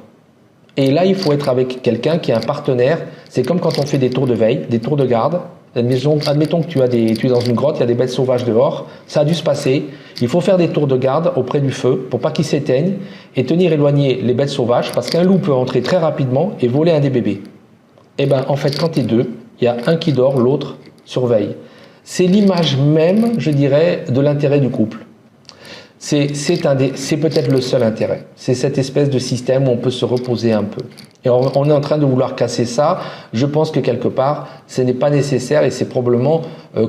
Et là, il faut être avec quelqu'un qui est un partenaire. C'est comme quand on fait des tours de veille, des tours de garde. Admettons que tu es dans une grotte, il y a des bêtes sauvages dehors, ça a dû se passer. Il faut faire des tours de garde auprès du feu pour pas qu'ils s'éteignent et tenir éloigné les bêtes sauvages parce qu'un loup peut entrer très rapidement et voler un des bébés. Et ben en fait, quand tu es deux, il y a un qui dort, l'autre surveille. C'est l'image même, je dirais, de l'intérêt du couple. C'est peut-être le seul intérêt. C'est cette espèce de système où on peut se reposer un peu. Et on est en train de vouloir casser ça. Je pense que quelque part, ce n'est pas nécessaire et c'est probablement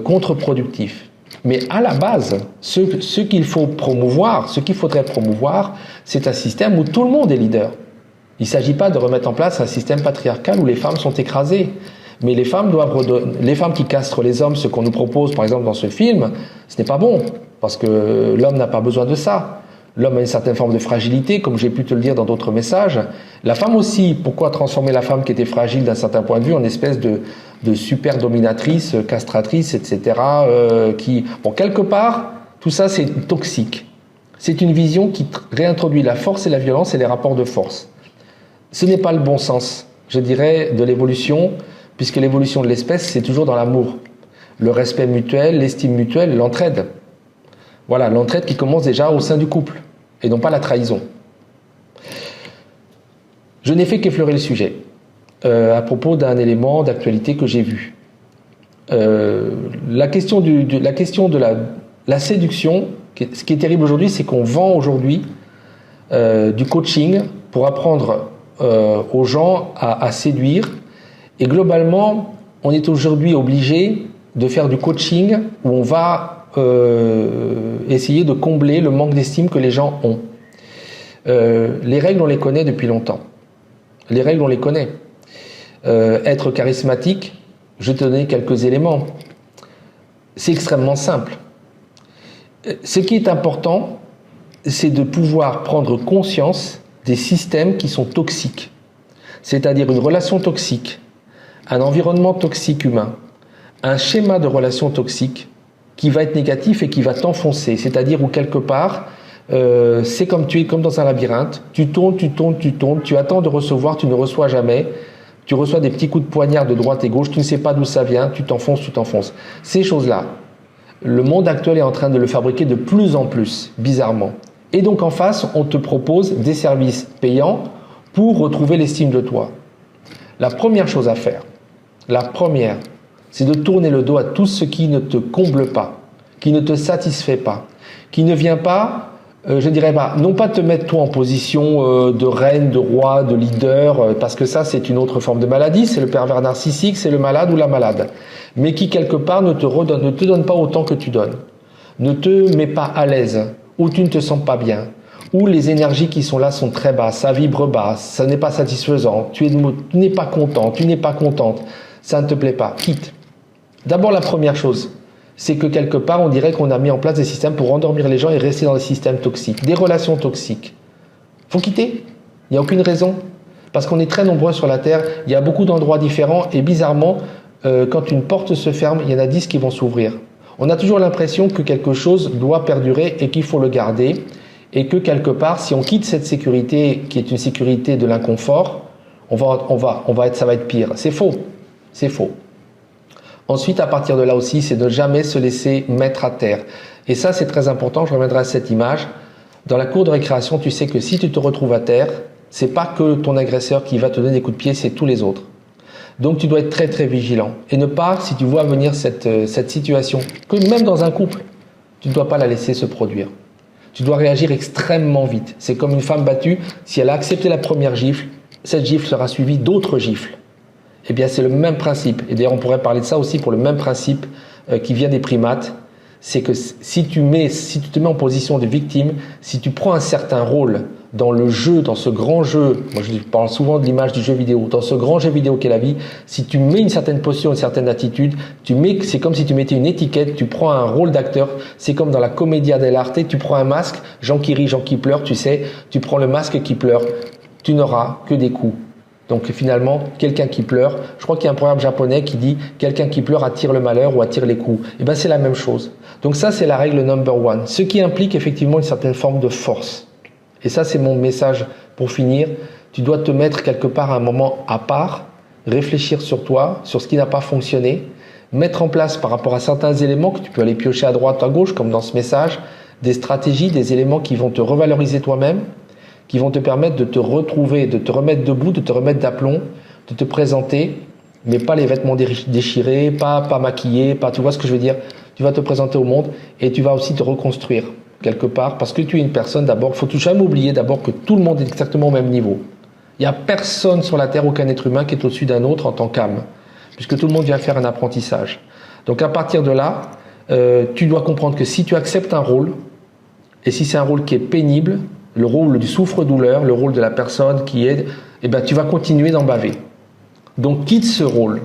contre-productif. Mais à la base, ce qu'il faut promouvoir, ce qu'il faudrait promouvoir, c'est un système où tout le monde est leader. Il ne s'agit pas de remettre en place un système patriarcal où les femmes sont écrasées. Mais les femmes qui castrent les hommes, ce qu'on nous propose par exemple dans ce film, ce n'est pas bon. Parce que l'homme n'a pas besoin de ça. L'homme a une certaine forme de fragilité, comme j'ai pu te le dire dans d'autres messages. La femme aussi, pourquoi transformer la femme qui était fragile d'un certain point de vue en espèce de super dominatrice, castratrice, etc. Bon, quelque part, tout ça c'est toxique. C'est une vision qui réintroduit la force et la violence et les rapports de force. Ce n'est pas le bon sens, je dirais, de l'évolution, puisque l'évolution de l'espèce, c'est toujours dans l'amour. Le respect mutuel, l'estime mutuelle, l'entraide. Voilà, l'entraide qui commence déjà au sein du couple, et non pas la trahison. Je n'ai fait qu'effleurer le sujet, à propos d'un élément d'actualité que j'ai vu. La question de la séduction, ce qui est terrible aujourd'hui, c'est qu'on vend aujourd'hui du coaching pour apprendre aux gens à séduire, et globalement, on est aujourd'hui obligé de faire du coaching où on va essayer de combler le manque d'estime que les gens ont. Les règles, on les connaît depuis longtemps. Les règles, on les connaît. Être charismatique, je vais te donner quelques éléments. C'est extrêmement simple. Ce qui est important, c'est de pouvoir prendre conscience des systèmes qui sont toxiques. C'est-à-dire une relation toxique, un environnement toxique humain, un schéma de relation toxique qui va être négatif et qui va t'enfoncer. C'est-à-dire où quelque part, c'est comme tu es comme dans un labyrinthe, tu tournes, tu attends de recevoir, tu ne reçois jamais, tu reçois des petits coups de poignard de droite et gauche, tu ne sais pas d'où ça vient, tu t'enfonces. Ces choses-là, le monde actuel est en train de le fabriquer de plus en plus, bizarrement. Et donc en face, on te propose des services payants pour retrouver l'estime de toi. La première chose à faire, c'est de tourner le dos à tout ce qui ne te comble pas, qui ne te satisfait pas, qui ne vient pas, je dirais pas, non pas te mettre toi en position de reine, de roi, de leader, parce que ça c'est une autre forme de maladie, c'est le pervers narcissique, c'est le malade ou la malade, mais qui quelque part ne te donne pas autant que tu donnes, ne te met pas à l'aise, ou tu ne te sens pas bien, où les énergies qui sont là sont très basses, ça vibre bas, ça n'est pas satisfaisant, tu n'es pas content, tu n'es pas contente, ça ne te plaît pas, quitte. D'abord, la première chose, c'est que quelque part, on dirait qu'on a mis en place des systèmes pour endormir les gens et rester dans des systèmes toxiques, des relations toxiques. Faut quitter. Il n'y a aucune raison. Parce qu'on est très nombreux sur la Terre, il y a beaucoup d'endroits différents et bizarrement, quand une porte se ferme, il y en a 10 qui vont s'ouvrir. On a toujours l'impression que quelque chose doit perdurer et qu'il faut le garder et que quelque part, si on quitte cette sécurité qui est une sécurité de l'inconfort, ça va être pire. C'est faux. C'est faux. Ensuite, à partir de là aussi, c'est de jamais se laisser mettre à terre. Et ça, c'est très important, je reviendrai à cette image. Dans la cour de récréation, tu sais que si tu te retrouves à terre, c'est pas que ton agresseur qui va te donner des coups de pied, c'est tous les autres. Donc tu dois être très très vigilant. Et ne pas, si tu vois venir cette situation, que même dans un couple, tu ne dois pas la laisser se produire. Tu dois réagir extrêmement vite. C'est comme une femme battue, si elle a accepté la première gifle, cette gifle sera suivie d'autres gifles. Eh bien, c'est le même principe. Et d'ailleurs, on pourrait parler de ça aussi pour le même principe qui vient des primates. C'est que si tu te mets en position de victime, si tu prends un certain rôle dans le jeu, dans ce grand jeu, moi je parle souvent de l'image du jeu vidéo, dans ce grand jeu vidéo qu'est la vie, si tu mets une certaine posture, une certaine attitude, c'est comme si tu mettais une étiquette, tu prends un rôle d'acteur, c'est comme dans la commedia dell'arte, tu prends un masque, gens qui rient, gens qui pleurent, tu sais, tu prends le masque qui pleure, tu n'auras que des coups. Donc finalement, quelqu'un qui pleure, je crois qu'il y a un proverbe japonais qui dit « quelqu'un qui pleure attire le malheur ou attire les coups ». Et bien c'est la même chose. Donc ça c'est la règle number one, ce qui implique effectivement une certaine forme de force. Et ça c'est mon message pour finir, tu dois te mettre quelque part à un moment à part, réfléchir sur toi, sur ce qui n'a pas fonctionné, mettre en place par rapport à certains éléments que tu peux aller piocher à droite, à gauche, comme dans ce message, des stratégies, des éléments qui vont te revaloriser toi-même, qui vont te permettre de te retrouver, de te remettre debout, de te remettre d'aplomb, de te présenter, mais pas les vêtements déchirés, pas maquillés, pas, tu vois ce que je veux dire? Tu vas te présenter au monde et tu vas aussi te reconstruire quelque part parce que tu es une personne d'abord, faut jamais oublier d'abord que tout le monde est exactement au même niveau. Il n'y a personne sur la Terre, aucun être humain qui est au-dessus d'un autre en tant qu'âme, puisque tout le monde vient faire un apprentissage. Donc à partir de là, tu dois comprendre que si tu acceptes un rôle, et si c'est un rôle qui est pénible, le rôle du souffre-douleur, le rôle de la personne qui est, eh ben, tu vas continuer d'en baver. Donc quitte ce rôle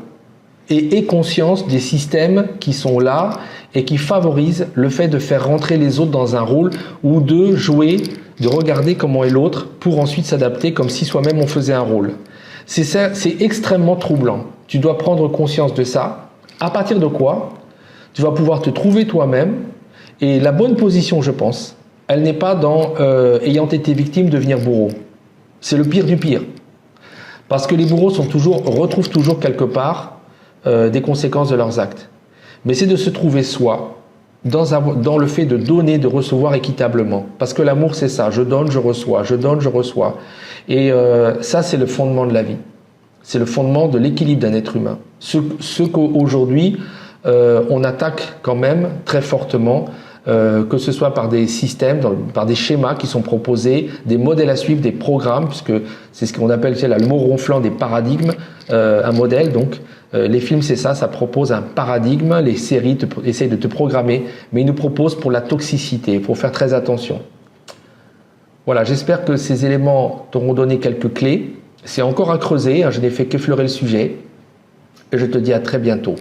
et aie conscience des systèmes qui sont là et qui favorisent le fait de faire rentrer les autres dans un rôle ou de jouer, de regarder comment est l'autre pour ensuite s'adapter comme si soi-même on faisait un rôle. C'est extrêmement troublant. Tu dois prendre conscience de ça. À partir de quoi tu vas pouvoir te trouver toi-même et la bonne position, je pense, elle n'est pas dans ayant été victime devenir bourreau. C'est le pire du pire. Parce que les bourreaux retrouvent toujours quelque part des conséquences de leurs actes. Mais c'est de se trouver soi dans le fait de donner, de recevoir équitablement. Parce que l'amour c'est ça, je donne, je reçois, je donne, je reçois. Et ça c'est le fondement de la vie. C'est le fondement de l'équilibre d'un être humain. Ce qu'aujourd'hui on attaque quand même très fortement, que ce soit par des systèmes, par des schémas qui sont proposés, des modèles à suivre, des programmes, puisque c'est ce qu'on appelle le mot ronflant des paradigmes, un modèle donc. Les films c'est ça, ça propose un paradigme, les séries essayent de te programmer, mais ils nous proposent pour la toxicité, il faut faire très attention. Voilà, j'espère que ces éléments t'auront donné quelques clés. C'est encore à creuser, je n'ai fait qu'effleurer le sujet, et je te dis à très bientôt.